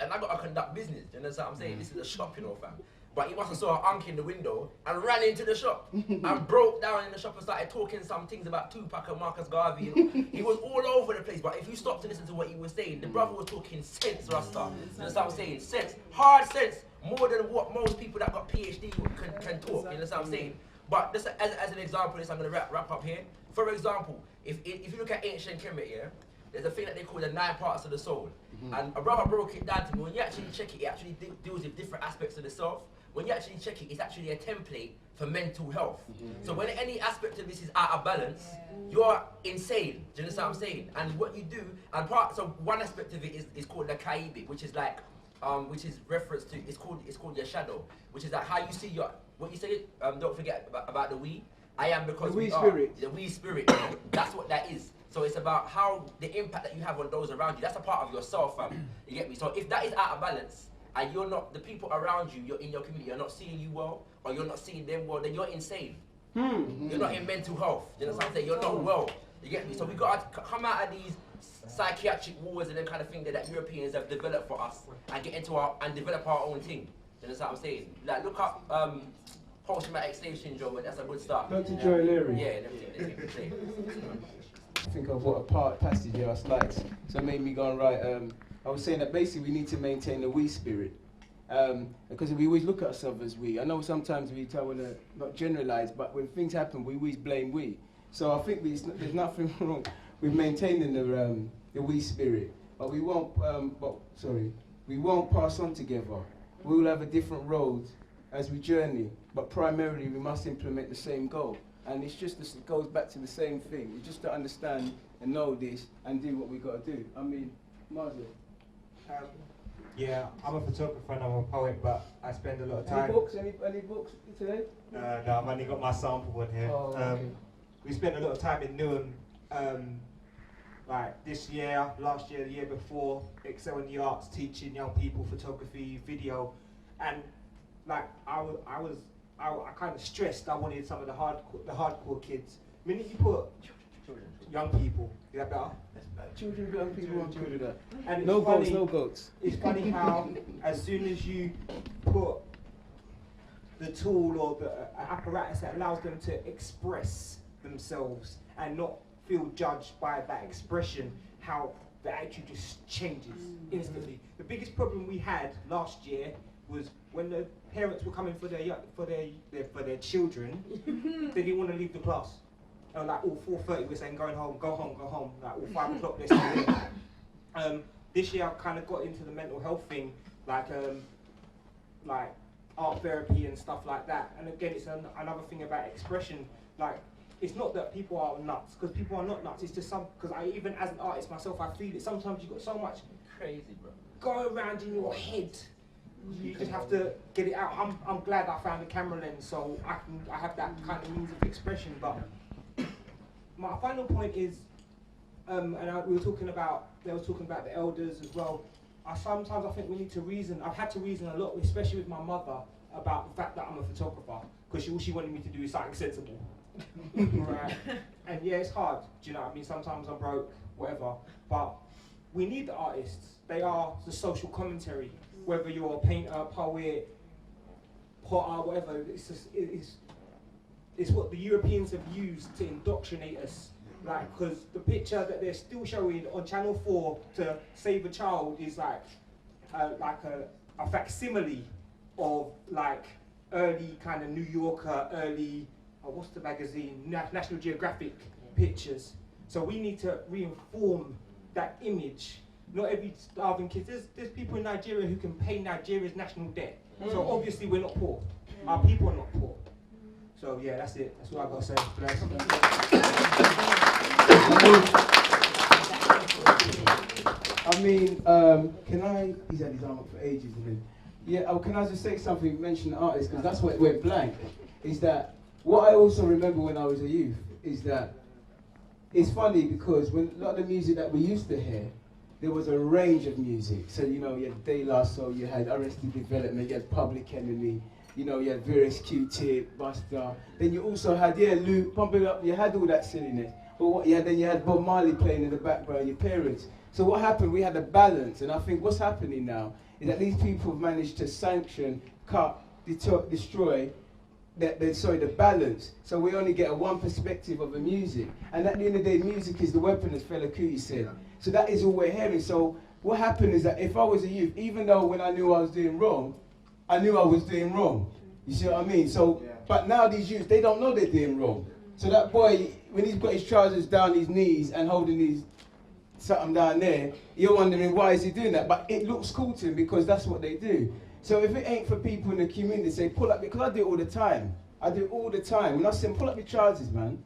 Speaker 12: And I got to conduct business, you know what I'm saying? This is a shop, you know, fam. But he must have saw an unk in the window and ran into the shop and broke down in the shop and started talking some things about Tupac and Marcus Garvey. And he was all over the place. But if you stop to listen to what he was saying, the brother was talking sense, Rasta. You know what I'm saying? Sense, hard sense, more than what most people that got PhD can talk. You know what I'm saying? But just as an example, I'm going to wrap up here. For example, if you look at ancient Kemet, yeah, there's a thing that they call the 9 parts of the soul. And a brother broke it down to me. When you actually check it, it actually deals with different aspects of the self. When you actually check it, it's actually a template for mental health. So when any aspect of this is out of balance, you're insane. Do you understand what I'm saying? And what you do, so one aspect of it is called the kaibic, which is like, which is reference to, it's called your shadow, which is like how you see what you say. Don't forget about the we. I am because we are. The we spirit. That's what that is. So it's about how the impact that you have on those around you. That's a part of yourself, fam. You get me? So if that is out of balance, and you're not, the people around you, you're in your community, you're not seeing you well, or you're not seeing them well, then you're insane. You're not in mental health. You know what I'm saying? You're not well. You get me? So we got to come out of these psychiatric wars and then kind of thing that Europeans have developed for us and get into and develop our own thing. You know what I'm saying? Like look up post-traumatic slave syndrome, and that's a good start.
Speaker 2: Dr. Joy Leary.
Speaker 12: Yeah, and everything.
Speaker 2: I think of what a passage here I liked, so it made me go and write. I was saying that basically we need to maintain the we spirit, because we always look at ourselves as we. I know sometimes we try to not generalize, but when things happen, we always blame we. So I think there's nothing wrong with maintaining the we spirit, but we won't. We won't pass on together. We will have a different road as we journey, but primarily we must implement the same goal. And it's just, it goes back to the same thing. We just to understand and know this and do what we got to do. I mean, Marzo.
Speaker 10: Yeah, I'm a photographer and I'm a poet, but I spend a lot of time.
Speaker 2: Any books today?
Speaker 10: No, I've only got my sample one here.
Speaker 2: Oh, okay.
Speaker 10: We spent a lot of time in Newham, like this year, last year, the year before, excel in the arts, teaching young people photography, video, and like I kind of stressed. I wanted some of the hardcore kids. The minute you put young people, is that better?
Speaker 2: Children, young people, I'm good with that.
Speaker 10: And
Speaker 2: no
Speaker 10: funny,
Speaker 2: goats, no goats.
Speaker 10: It's funny how as soon as you put the tool or the apparatus that allows them to express themselves and not feel judged by that expression, how the attitude just changes instantly. The biggest problem we had last year was when the parents were coming for their children, they didn't want to leave the class. And like all 4:30 we're saying go home. Like all 5 o'clock they're still there. This year I kind of got into the mental health thing, like art therapy and stuff like that. And again, it's another thing about expression. Like it's not that people are nuts, because people are not nuts. It's just because I even as an artist myself, I feel it. Sometimes you've got so much
Speaker 12: crazy, bro,
Speaker 10: go around in your head. You just have to get it out. I'm glad I found a camera lens, so I have that kind of means of expression. But my final point is, we were talking about the elders as well. Sometimes I think we need to reason. I've had to reason a lot, especially with my mother, about the fact that I'm a photographer, because all she wanted me to do is something sensible. Right? And yeah, it's hard. Do you know what I mean? Sometimes I'm broke, whatever. But we need the artists. They are the social commentary. Whether you're a painter, poet, potter, whatever, it's what the Europeans have used to indoctrinate us. Like, because the picture that they're still showing on Channel 4 to save a child is like a facsimile of like early kind of New Yorker, early, what's the magazine, National Geographic pictures. So we need to reinform that image. Not every starving kid. There's people in Nigeria who can pay Nigeria's national debt. So obviously we're not poor. Our people are not poor. So yeah, that's it. That's what I've got to say.
Speaker 2: I mean, can I? He's had his arm up for ages, isn't he? Yeah. Can I just say something? Mention the artist, because that's what went blank. Is that what I also remember when I was a youth? Is that it's funny because when a lot of the music that we used to hear, there was a range of music. So, you know, you had De La Soul, you had Arrested Development, you had Public Enemy, you know, you had various Q-Tip, Busta. Then you also had, Luke, Pump It Up, you had all that silliness. But then you had Bob Marley playing in the background, your parents. So what happened, we had a balance, and I think what's happening now is that these people have managed to sanction, cut, destroy the balance. So we only get one perspective of the music. And at the end of the day, music is the weapon, as Fela Kuti said. So that is all we're hearing. So what happened is that if I was a youth, even though when I knew I was doing wrong, I knew I was doing wrong. You see what I mean? So, but now these youths, they don't know they're doing wrong. So that boy, when he's got his trousers down his knees and holding his something down there, you're wondering why is he doing that? But it looks cool to him because that's what they do. So if it ain't for people in the community, say pull up, because I do it all the time. I do it all the time. When I say pull up your trousers, man.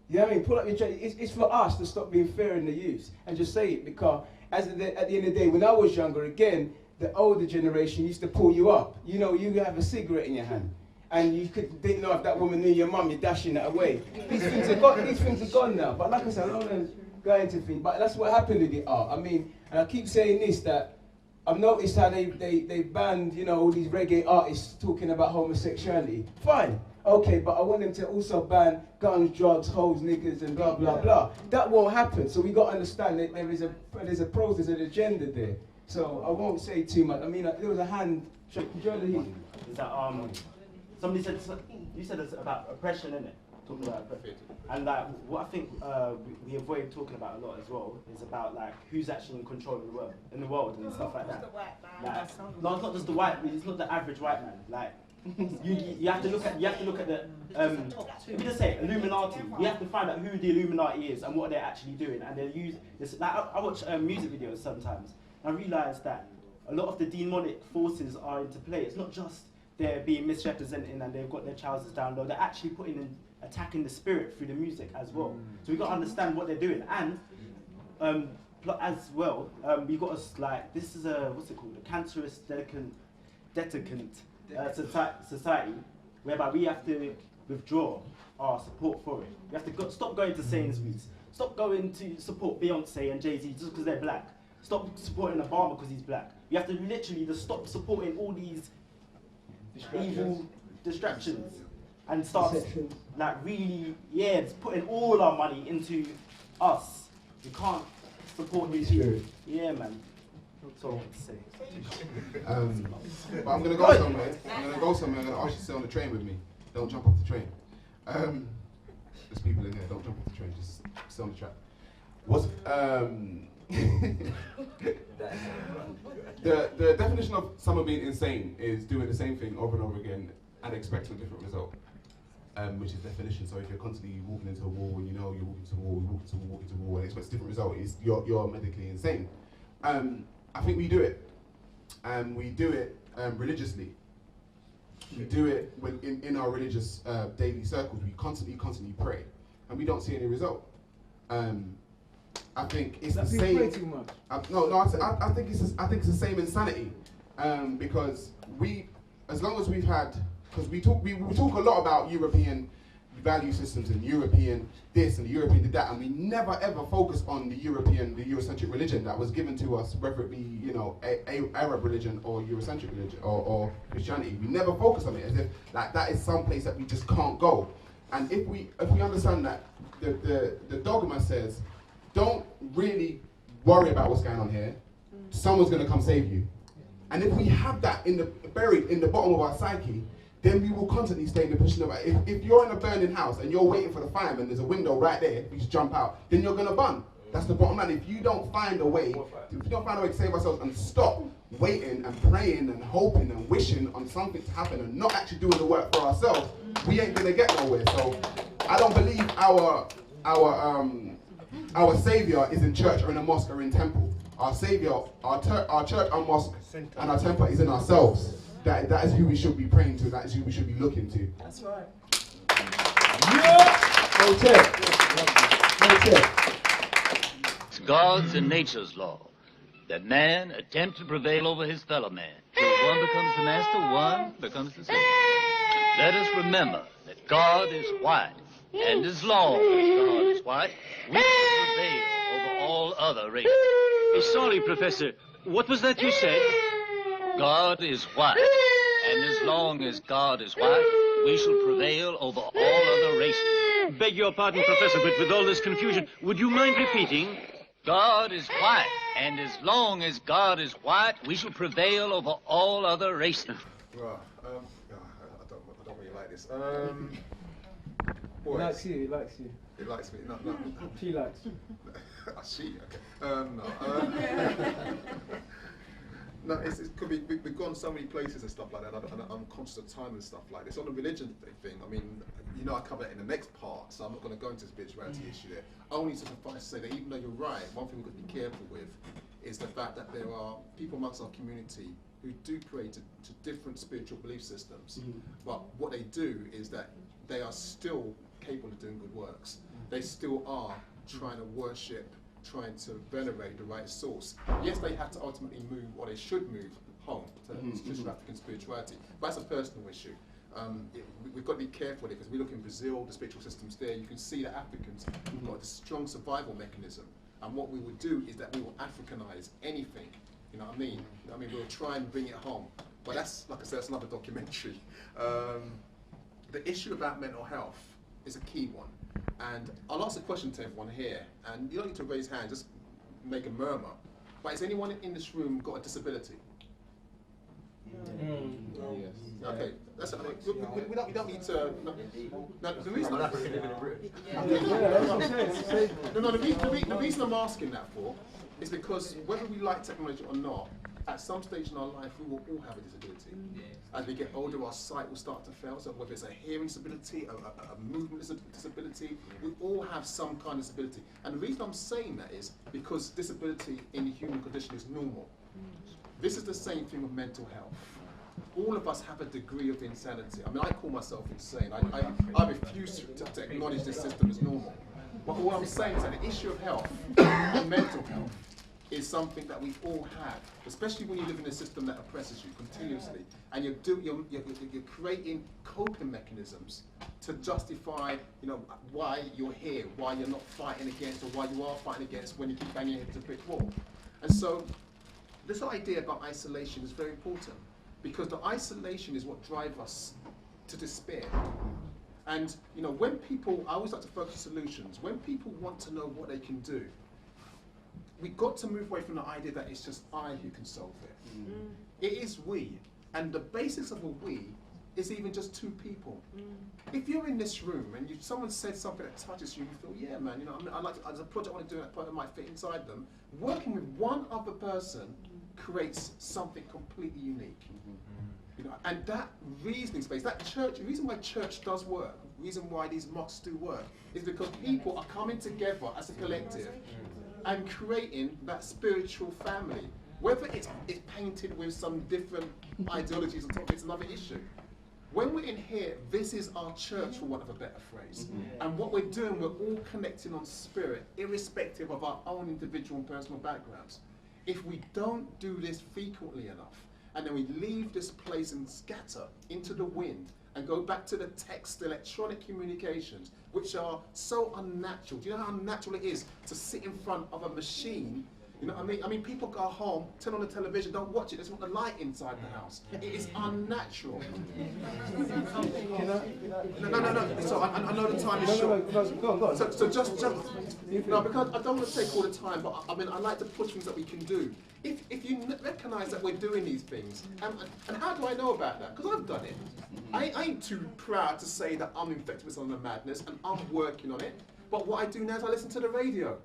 Speaker 2: You know what I mean? Pull up your trousers. It's for us to stop being fair in the youth and just say it, because at the end of the day, when I was younger, again, the older generation used to pull you up. You know, you have a cigarette in your hand, and you didn't know if that woman knew your mum, you're dashing that away. These things are gone now. But like I said, I don't want to go into things, but that's what happened with the art. I mean, and I keep saying this, that I've noticed how they banned, you know, all these reggae artists talking about homosexuality. Fine, okay, but I want them to also ban guns, drugs, hoes, niggas, and blah, blah, blah. That won't happen, so we got to understand that there's a process, there's an agenda there. So I won't say too much. I mean, there was a hand. Is
Speaker 13: that somebody said, you said it's about oppression, isn't it? Talking about oppression. And like, what I think we avoid talking about a lot as well is about like who's actually in control of the world, and stuff like that. Like, no, it's not just the white. It's not the average white man. Like, you have to look at the if you just say Illuminati, you have to find out who the Illuminati is and what they're actually doing, and they use this. Like, I watch music videos sometimes. I realise that a lot of the demonic forces are into play. It's not just they're being misrepresented and they've got their trousers down low. They're actually attacking the spirit through the music as well. So we've got to understand what they're doing. And as well, we've got to, like, this is what's it called? A cancerous, decadent society, whereby we have to withdraw our support for it. We have to stop going to Sainsbury's. Stop going to support Beyonce and Jay-Z just because they're black. Stop supporting Obama because he's black. You have to literally just stop supporting all these evil distractions and start like really, just putting all our money into us. We can't support these people. Yeah, man. That's all I want to say.
Speaker 3: But I'm gonna go somewhere. I'm gonna ask you to sit on the train with me. Don't jump off the train. There's people in there. Don't jump off the train. Just sit on the track. The definition of someone being insane is doing the same thing over and over again and expecting a different result, which is definition. So if you're constantly walking into a wall and you know you're walking to a wall, walking to a wall and expect a different result, you're medically insane. I think we do it, and we do it religiously. We do it in our religious daily circles. We constantly pray, and we don't see any result. I think it's the same.
Speaker 2: Pray too much.
Speaker 3: I think it's the same insanity, because as long as we've had, because we talk a lot about European value systems and European this and the European that, and we never ever focus on the Eurocentric religion that was given to us, whether it be Arab religion or Eurocentric religion or Christianity. We never focus on it as if like that is some place that we just can't go. And if we understand that the dogma says, don't really worry about what's going on here, someone's going to come save you. And if we have that buried in the bottom of our psyche, then we will constantly stay in the position of, if you're in a burning house and you're waiting for the fireman, there's a window right there, you just jump out, then you're going to burn. That's the bottom line. If you don't find a way to save ourselves and stop waiting and praying and hoping and wishing on something to happen and not actually doing the work for ourselves, we ain't going to get nowhere. So I don't believe our savior is in church or in a mosque or in temple. Our savior, our church, our mosque, and our temple is in ourselves. That is who we should be praying to. That is who we should be looking to.
Speaker 15: That's right.
Speaker 17: It's God's and nature's law that man attempt to prevail over his fellow man. Till one becomes the master, one becomes the slave. Let us remember that God is wise and as long as God is white, we shall prevail over all other races.
Speaker 18: Sorry, Professor. What was that you said?
Speaker 17: God is white, and as long as God is white, we shall prevail over all other races.
Speaker 18: Beg your pardon, Professor, but with all this confusion, would you mind repeating?
Speaker 17: God is white, and as long as God is white, we shall prevail over all other races.
Speaker 5: Right. I don't really like this.
Speaker 2: He likes you. He likes you.
Speaker 5: He likes me. No.
Speaker 2: She likes you.
Speaker 5: She. Okay. No, it could be. We've gone so many places and stuff like that. And I'm conscious of time and stuff like this. On the religion thing, I mean, I cover it in the next part, so I'm not going to go into the spirituality issue there. Only to suffice to say that even though you're right, one thing we've got to be careful with is the fact that there are people amongst our community who do pray to different spiritual belief systems, but what they do is that they are still capable of doing good works. They still are trying to worship, trying to venerate the right source. Yes, they have to ultimately move, or they should move home to traditional African spirituality, but that's a personal issue. We've got to be careful with it, because we look in Brazil, the spiritual systems there, you can see that Africans have got a strong survival mechanism, and what we would do is that we will Africanize anything, you know what I mean? We'll try and bring it home, but that's, like I said, that's another documentary. The issue about mental health is a key one. And I'll ask a question to everyone here, and you don't need to raise hands, just make a murmur. But has anyone in this room got a disability?
Speaker 2: Yes.
Speaker 5: Okay, that's we don't need to. The reason the reason I'm asking that for is because whether we like technology or not, at some stage in our life we will all have a disability. As we get older, our sight will start to fail. So whether it's a hearing disability, a movement disability, we all have some kind of disability. And the reason I'm saying that is because disability in the human condition is normal. This is the same thing with mental health. All of us have a degree of insanity. I mean, I call myself insane. I refuse to acknowledge this system as normal. But all I'm saying is that the issue of health and mental health is something that we all have, especially when you live in a system that oppresses you continuously, and you're creating coping mechanisms to justify, why you're here, why you're not fighting against, or why you are fighting against when you keep banging your head into a brick wall. And so, this idea about isolation is very important, because the isolation is what drives us to despair. And when people, I always like to focus on solutions. When people want to know what they can do, we've got to move away from the idea that it's just I who can solve it. It is we, and the basis of a we is even just two people. If you're in this room and someone said something that touches you, you feel, yeah, man, I like to, as a project I want to do, that part might fit inside them. Working with one other person creates something completely unique. And that reasoning space, that church, the reason why church does work, the reason why these mosques do work, is because people are coming together as a collective and creating that spiritual family. Whether it's painted with some different ideologies on top, it's another issue. When we're in here, this is our church, for want of a better phrase. And what we're doing, we're all connecting on spirit, irrespective of our own individual and personal backgrounds. If we don't do this frequently enough, and then we leave this place and scatter into the wind, and go back to the text, electronic communications, which are so unnatural. Do you know how unnatural it is to sit in front of a machine? You know what I mean? I mean, people go home, turn on the television, don't watch it, there's not the light inside the house. It is unnatural. No. So I know the time is short.
Speaker 2: Go on.
Speaker 5: So just no, because I don't want to take all the time, but I mean, I like to push things that we can do. If you recognise that we're doing these things, and how do I know about that? Because I've done it. I ain't too proud to say that I'm infected with some of the madness, and I'm working on it. But what I do now is I listen to the radio.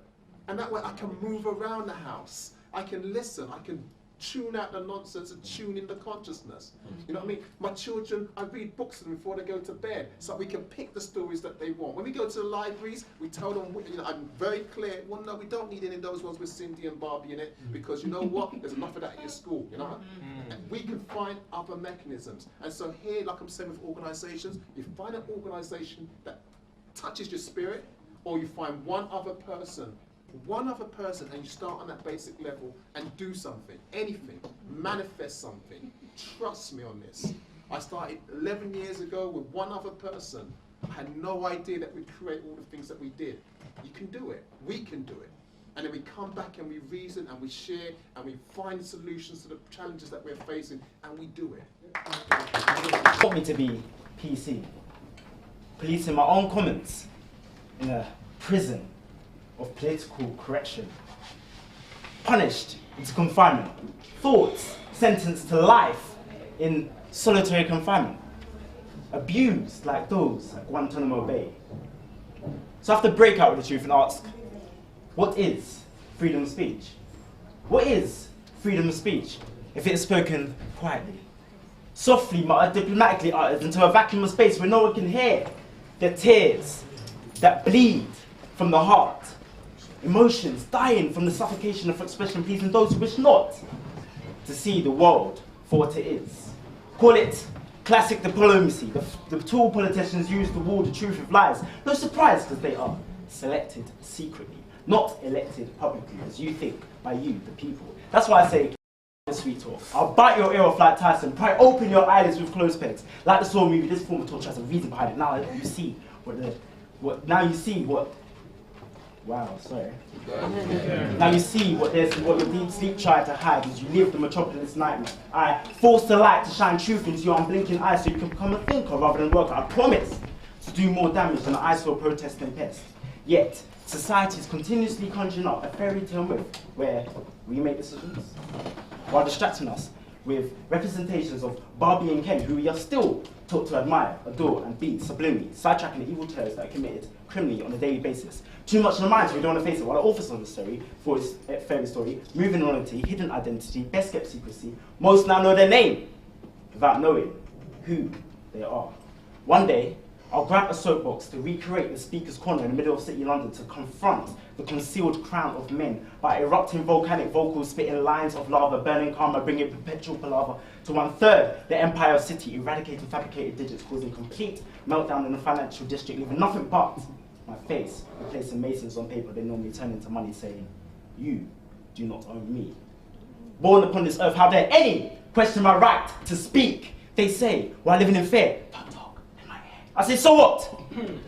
Speaker 5: And that way I can move around the house. I can listen. I can tune out the nonsense and tune in the consciousness. You know what I mean? My children, I read books to them before they go to bed, so we can pick the stories that they want. When we go to the libraries, we tell them, I'm very clear, well, no, we don't need any of those ones with Cindy and Barbie in it, because you know what? There's enough of that at your school, you know? And we can find other mechanisms. And so here, like I'm saying with organizations, you find an organization that touches your spirit, or you find one other person, and you start on that basic level and do something, anything, manifest something. Trust me on this. I started 11 years ago with one other person. I had no idea that we'd create all the things that we did. You can do it. We can do it. And then we come back and we reason and we share and we find solutions to the challenges that we're facing, and we do it.
Speaker 13: Want me to be PC, policing my own comments in a prison of political correction, punished into confinement, thoughts sentenced to life in solitary confinement, abused like those at Guantanamo Bay. So I have to break out with the truth and ask, what is freedom of speech? What is freedom of speech if it is spoken quietly, softly, diplomatically uttered into a vacuum of space where no one can hear the tears that bleed from the heart, emotions dying from the suffocation of expression, pleasing those who wish not to see the world for what it is. Call it classic diplomacy, the tool politicians use to wall the truth of lies. No surprise, because they are selected secretly, not elected publicly, as you think, by you, the people. That's why I say, sweet talk. I'll bite your ear off like Tyson, pry open your eyelids with closed pegs. Like the Saw movie, this form of torture has a reason behind it. Now you see wow, sorry. Now you see what your deep sleep tried to hide as you live the metropolis nightmare. I force the light to shine truth into your unblinking eyes so you can become a thinker rather than worker. I promise to do more damage than an ISIL protesting pest. Yet, society is continuously conjuring up a fairy tale myth where we make decisions while distracting us with representations of Barbie and Ken, who we are still taught to admire, adore, and beat subliminally, sidetracking the evil terrors that are committed criminally on a daily basis. Too much in the mind, so we don't want to face it. While the authors of the story, for its fairy story, moving anonymity, hidden identity, best kept secrecy, most now know their name without knowing who they are. One day, I'll grab a soapbox to recreate the speaker's corner in the middle of city London to confront the concealed crown of men by erupting volcanic vocals, spitting lines of lava, burning karma, bringing perpetual palaver to 1/3 the empire city, eradicating fabricated digits, causing complete meltdown in the financial district, leaving nothing but my face, replacing masons on paper they normally turn into money, saying, you do not own me. Born upon this earth, how dare any question my right to speak? They say, while living in fear, don't talk in my ear. I say, so what?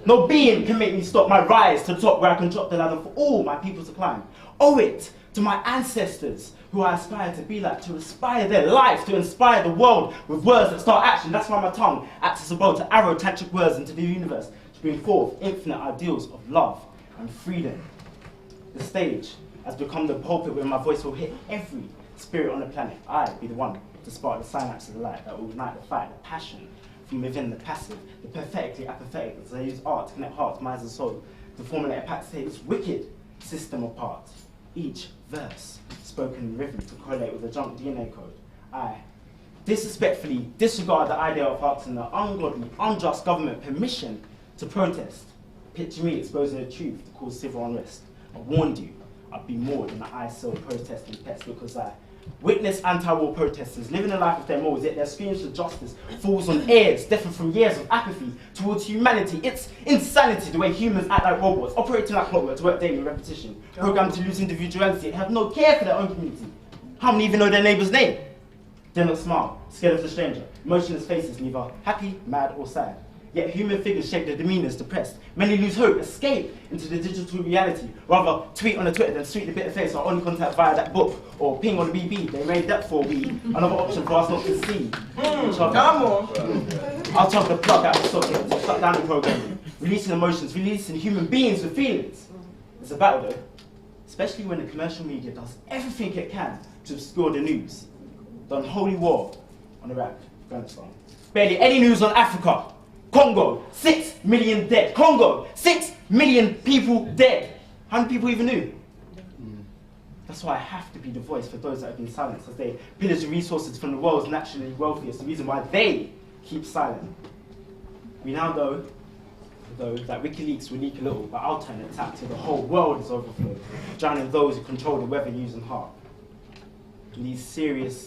Speaker 13: No being can make me stop my rise to the top where I can drop the ladder for all my people to climb. Owe it to my ancestors who I aspire to be like, to inspire their life, to inspire the world with words that start action. That's why my tongue acts as a bow to arrow tantric words into the universe, to bring forth infinite ideals of love and freedom. The stage has become the pulpit where my voice will hit every spirit on the planet. I be the one to spark the synapse of the light that will ignite the fight, the passion from within the passive, the pathetically apathetic, as I use art to connect hearts, minds and soul, to formulate a pact to take this wicked system apart. Each verse spoken in rhythm to correlate with a junk DNA code. I disrespectfully disregard the idea of asking the ungodly, unjust government permission to protest. Picture me exposing the truth to cause civil unrest. I warned you, I'd be more than an ISIL protesting pest, because I witness anti-war protesters living a life of their morals, yet their screams for justice falls on ears deafened from years of apathy towards humanity. It's insanity the way humans act like robots, operating like clockwork to work daily in repetition, programmed to lose individuality and have no care for their own community. How many even know their neighbour's name? They don't smile, scared of the stranger, motionless faces, neither happy, mad or sad. Yet human figures shape their demeanours depressed. Many lose hope, escape into the digital reality. Rather tweet on a Twitter than sweet the bitter face or only contact via that book or ping on the BB. They made that for we. Another option for us not to see. Come on. I'll chop the plug out of the socket to shut down the programming. Releasing emotions, releasing human beings with feelings. It's a battle though. Especially when the commercial media does everything it can to obscure the news. The unholy war on Iraq, Afghanistan. Barely any news on Africa. Congo, 6 million dead. Congo, 6 million people dead. How many people even knew? That's why I have to be the voice for those that have been silenced, as they pillage the resources from the world's naturally wealthiest, the reason why they keep silent. We now know, though, that WikiLeaks will leak a little, but I'll turn it tap till the whole world is overflowed, drowning those who control the weather, news and heart. In these serious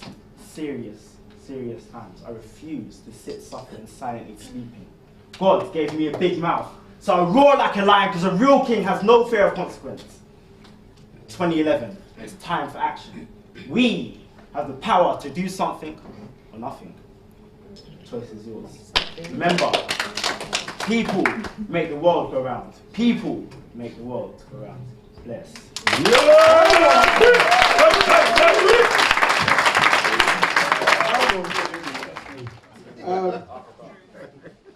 Speaker 13: times, I refuse to sit suffering, silently sleeping. God gave me a big mouth, so I roar like a lion, because a real king has no fear of consequence. 2011, it's time for action. We have the power to do something or nothing. The choice is yours. Remember, People make the world go round. People make the world go round. Bless.
Speaker 2: What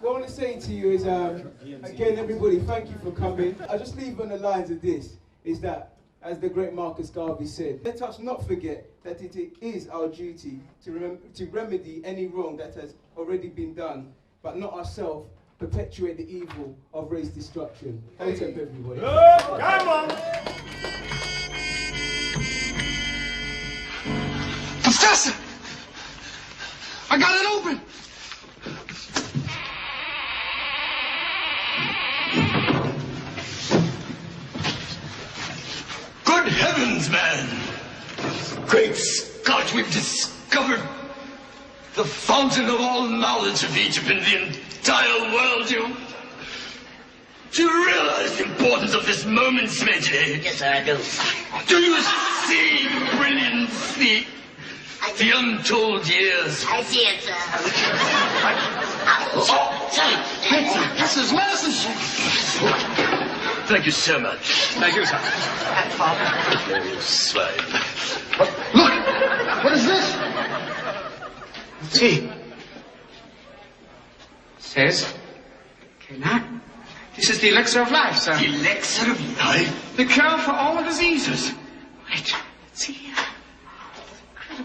Speaker 2: I want to say to you is, again, everybody, thank you for coming. I'll just leave on the lines of this, is that, as the great Marcus Garvey said, let us not forget that it is our duty to remedy any wrong that has already been done, but not ourselves perpetuate the evil of race destruction. Hotep, everybody.
Speaker 10: Come on!
Speaker 19: Professor! I got it open! Good heavens, man! Great Scott, we've discovered the fountain of all knowledge of Egypt in the entire world. Do you realize the importance of this moment, Smedley?
Speaker 20: Yes, sir, I do.
Speaker 19: Do you see the brilliance, the untold years?
Speaker 20: I see it, sir.
Speaker 19: This is medicine. Thank you so much.
Speaker 16: Thank you, sir.
Speaker 19: You slave. Look! What is this?
Speaker 20: See. Says, cannot. This is the elixir of life, sir.
Speaker 19: The elixir of life?
Speaker 20: The cure for all diseases. Wait, see here.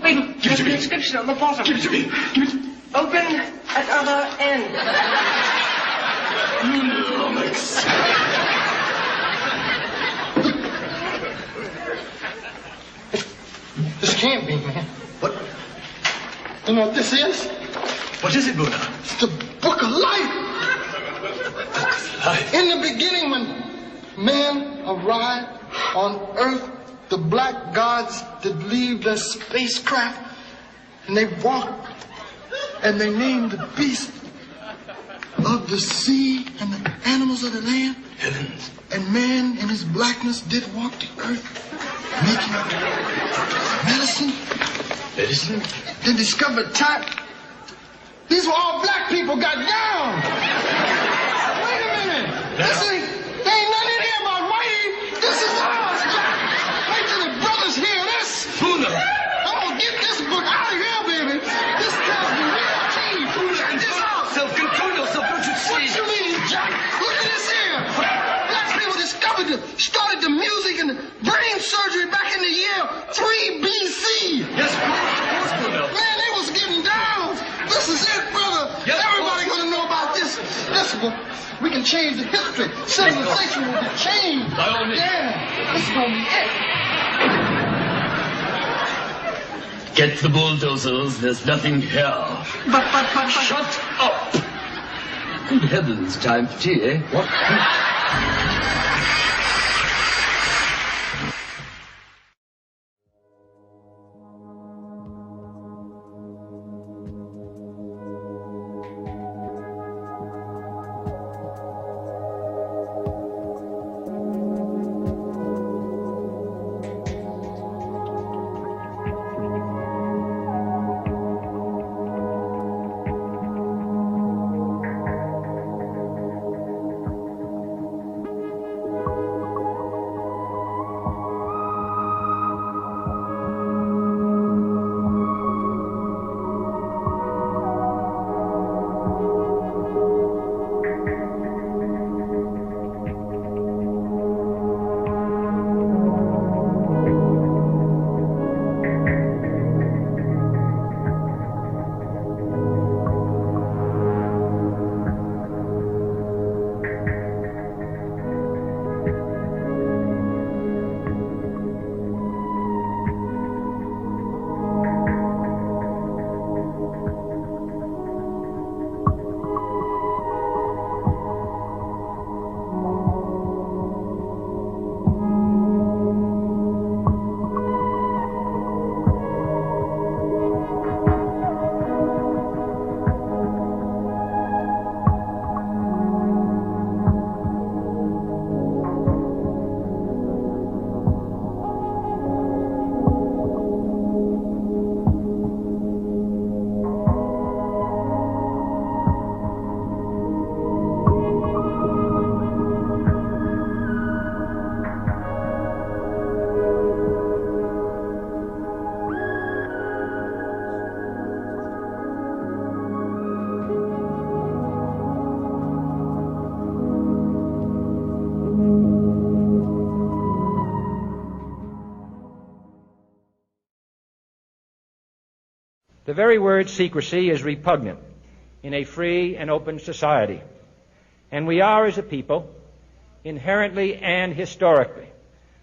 Speaker 20: Wait,
Speaker 19: give it to me.
Speaker 20: Inscription on the bottom.
Speaker 19: Give it to me. Give it.
Speaker 20: Open at other end.
Speaker 19: Lummox.
Speaker 20: This can't be, man.
Speaker 19: What?
Speaker 20: You know what this is?
Speaker 19: What is it, Buddha?
Speaker 20: It's the book of life. In the beginning, when man arrived on Earth, the black gods did leave their spacecraft, and they walked, and they named the beasts of the sea and the animals of the land.
Speaker 19: Heavens.
Speaker 20: And man in his blackness did walk the earth, making medicine.
Speaker 19: Medicine?
Speaker 20: Then discovered time. These were all black people got down. Wait a minute. There ain't nothing in here about whitey. This is ours, Jack. Wait till the brothers hear this.
Speaker 19: Buddha.
Speaker 20: I'm gonna get this book out of here, baby. This tells the real tea. Check this out.
Speaker 19: Self-control yourself, don't you see?
Speaker 20: What you mean, Jack? Look at this here. Black people started the music and the brain surgery back in the year 3 BC.
Speaker 19: Yes, of course, Buddha.
Speaker 20: Man, they was getting down. This is it, brother.
Speaker 19: Yes,
Speaker 20: everybody gonna know about this. This one, we can change the history. Civilization will be changed.
Speaker 19: By all means.
Speaker 20: Yeah, this is gonna be it.
Speaker 19: Get the bulldozers, there's nothing here.
Speaker 20: But.
Speaker 19: Shut up! Good heavens, time for tea, eh? What?
Speaker 21: The very word secrecy is repugnant in a free and open society, and we are, as a people, inherently and historically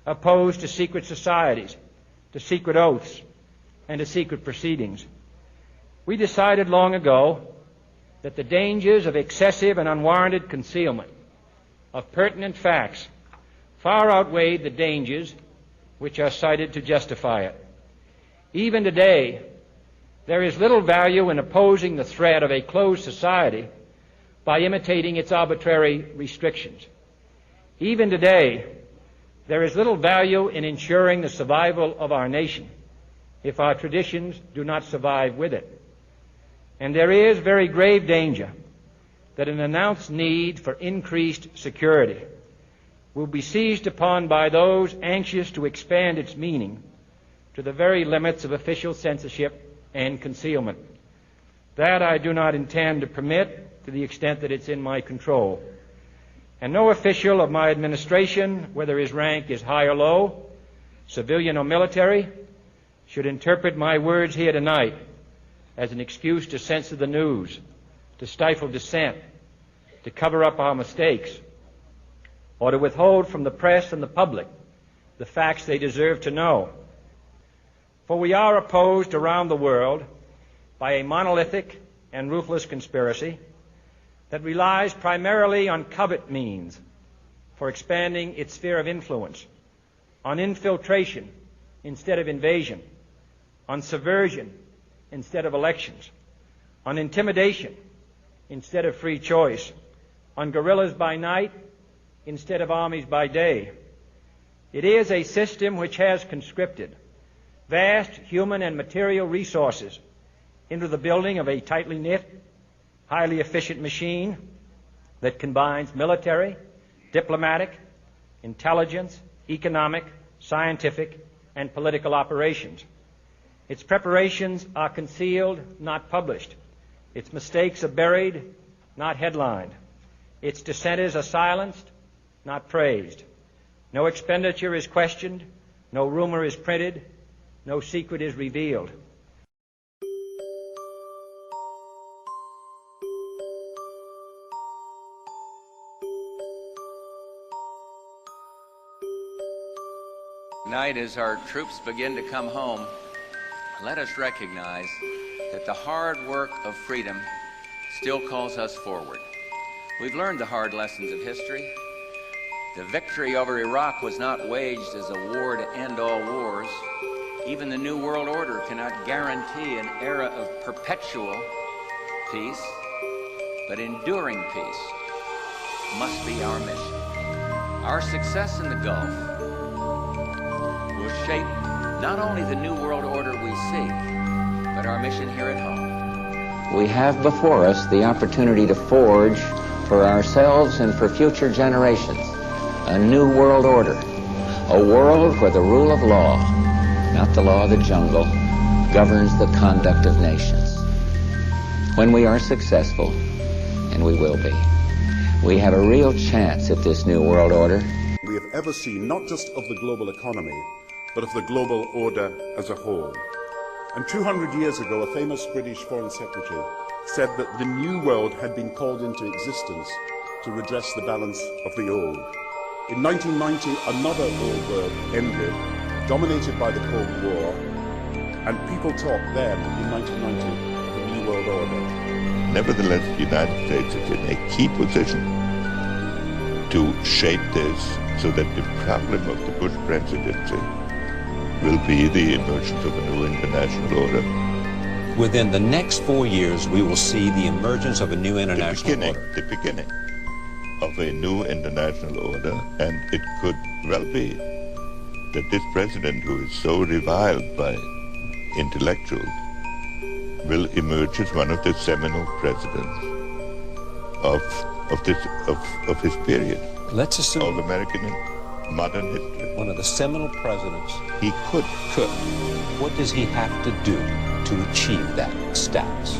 Speaker 21: opposed to secret societies, to secret oaths, and to secret proceedings. We decided long ago that the dangers of excessive and unwarranted concealment of pertinent facts far outweighed the dangers which are cited to justify it. Even today, there is little value in opposing the threat of a closed society by imitating its arbitrary restrictions. Even today, there is little value in ensuring the survival of our nation if our traditions do not survive with it. And there is very grave danger that an announced need for increased security will be seized upon by those anxious to expand its meaning to the very limits of official censorship and concealment. That I do not intend to permit to the extent that it's in my control. And no official of my administration, whether his rank is high or low, civilian or military, should interpret my words here tonight as an excuse to censor the news, to stifle dissent, to cover up our mistakes, or to withhold from the press and the public the facts they deserve to know. For we are opposed around the world by a monolithic and ruthless conspiracy that relies primarily on covert means for expanding its sphere of influence, on infiltration instead of invasion, on subversion instead of elections, on intimidation instead of free choice, on guerrillas by night instead of armies by day. It is a system which has conscripted vast human and material resources into the building of a tightly knit, highly efficient machine that combines military, diplomatic, intelligence, economic, scientific, and political operations. Its preparations are concealed, not published. Its mistakes are buried, not headlined. Its dissenters are silenced, not praised. No expenditure is questioned, no rumor is printed, no secret is revealed.
Speaker 22: Tonight, as our troops begin to come home, let us recognize that the hard work of freedom still calls us forward. We've learned the hard lessons of history. The victory over Iraq was not waged as a war to end all wars. Even the New World Order cannot guarantee an era of perpetual peace, but enduring peace must be our mission. Our success in the Gulf will shape not only the New World Order we seek, but our mission here at home.
Speaker 23: We have before us the opportunity to forge for ourselves and for future generations a new world order, a world where the rule of law, not the law of the jungle, governs the conduct of nations. When we are successful, and we will be, we have a real chance at this new world order.
Speaker 24: We have ever seen, not just of the global economy, but of the global order as a whole. And 200 years ago, a famous British Foreign Secretary said that the new world had been called into existence to redress the balance of the old. In 1990, another old world ended, dominated by the Cold War, and people talked then, in 1990, of a new world order.
Speaker 25: Nevertheless, the United States is in a key position to shape this so that the problem of the Bush presidency will be the emergence of a new international order.
Speaker 26: Within the next 4 years, we will see the emergence of a new international order.
Speaker 25: The beginning of a new international order, and it could well be that this president, who is so reviled by intellectuals, will emerge as one of the seminal presidents of his period.
Speaker 26: Let's assume
Speaker 25: all American in modern history.
Speaker 26: One of the seminal presidents.
Speaker 25: He could.
Speaker 26: What does he have to do to achieve that status?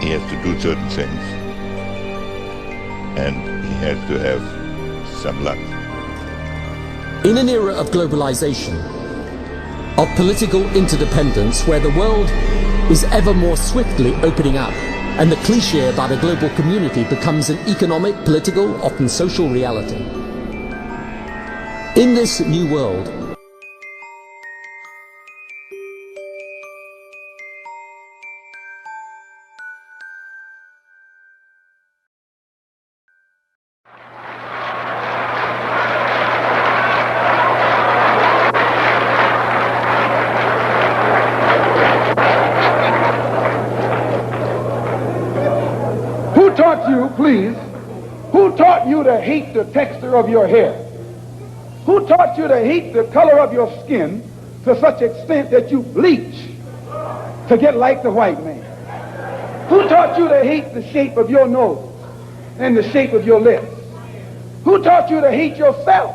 Speaker 25: He has to do certain things, and he has to have some luck.
Speaker 27: In an era of globalization,
Speaker 1: of political interdependence where the world is ever more swiftly opening up, and the cliché about a global community becomes an economic, political, often social reality. In this new world,
Speaker 4: please, who taught you to hate the texture of your hair? Who taught you to hate the color of your skin to such extent that you bleach to get like the white man? Who taught you to hate the shape of your nose and the shape of your lips? Who taught you to hate yourself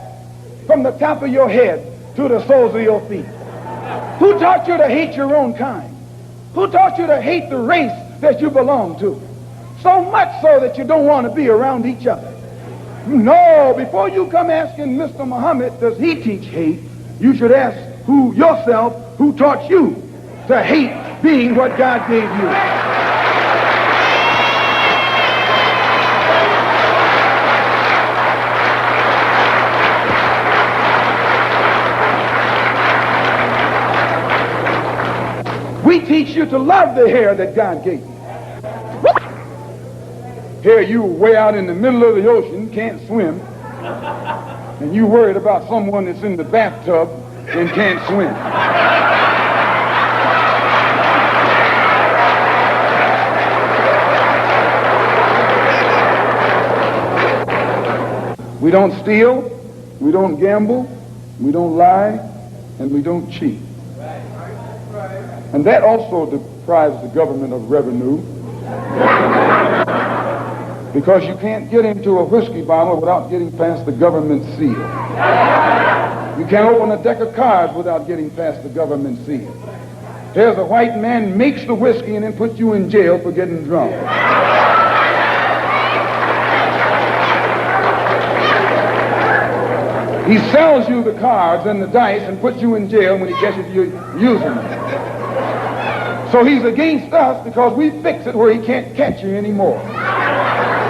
Speaker 4: from the top of your head to the soles of your feet? Who taught you to hate your own kind? Who taught you to hate the race that you belong to? So much so that you don't want to be around each other. No, before you come asking Mr. Muhammad, does he teach hate, you should ask yourself, who taught you to hate being what God gave you? We teach you to love the hair that God gave you. Here you way out in the middle of the ocean, can't swim, and you worried about someone that's in the bathtub and can't swim. We don't steal, we don't gamble, we don't lie, and we don't cheat. And that also deprives the government of revenue, because you can't get into a whiskey bottle without getting past the government seal. You can't open a deck of cards without getting past the government seal. There's a white man makes the whiskey and then puts you in jail for getting drunk. He sells you the cards and the dice and puts you in jail when he catches you using them. So he's against us because we fix it where he can't catch you anymore.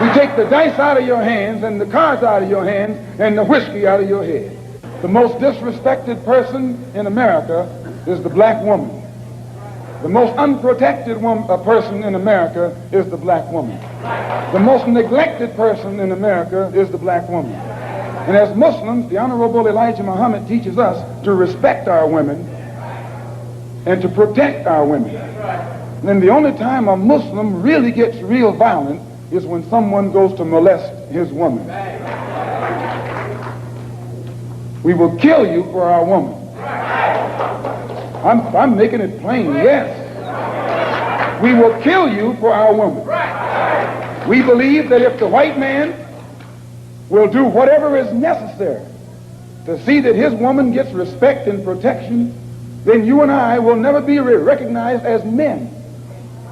Speaker 4: We take the dice out of your hands and the cards out of your hands and the whiskey out of your head. The most disrespected person in America is the black woman. The most unprotected person in America is the black woman. The most neglected person in America is the black woman. And as Muslims, the Honorable Elijah Muhammad teaches us to respect our women and to protect our women. And the only time a Muslim really gets real violent is when someone goes to molest his woman. We will kill you for our woman. I'm making it plain, yes. We will kill you for our woman. We believe that if the white man will do whatever is necessary to see that his woman gets respect and protection, then you and I will never be recognized as men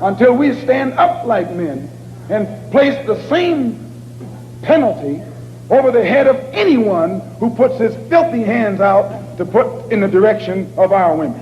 Speaker 4: until we stand up like men and place the same penalty over the head of anyone who puts his filthy hands out to put in the direction of our women.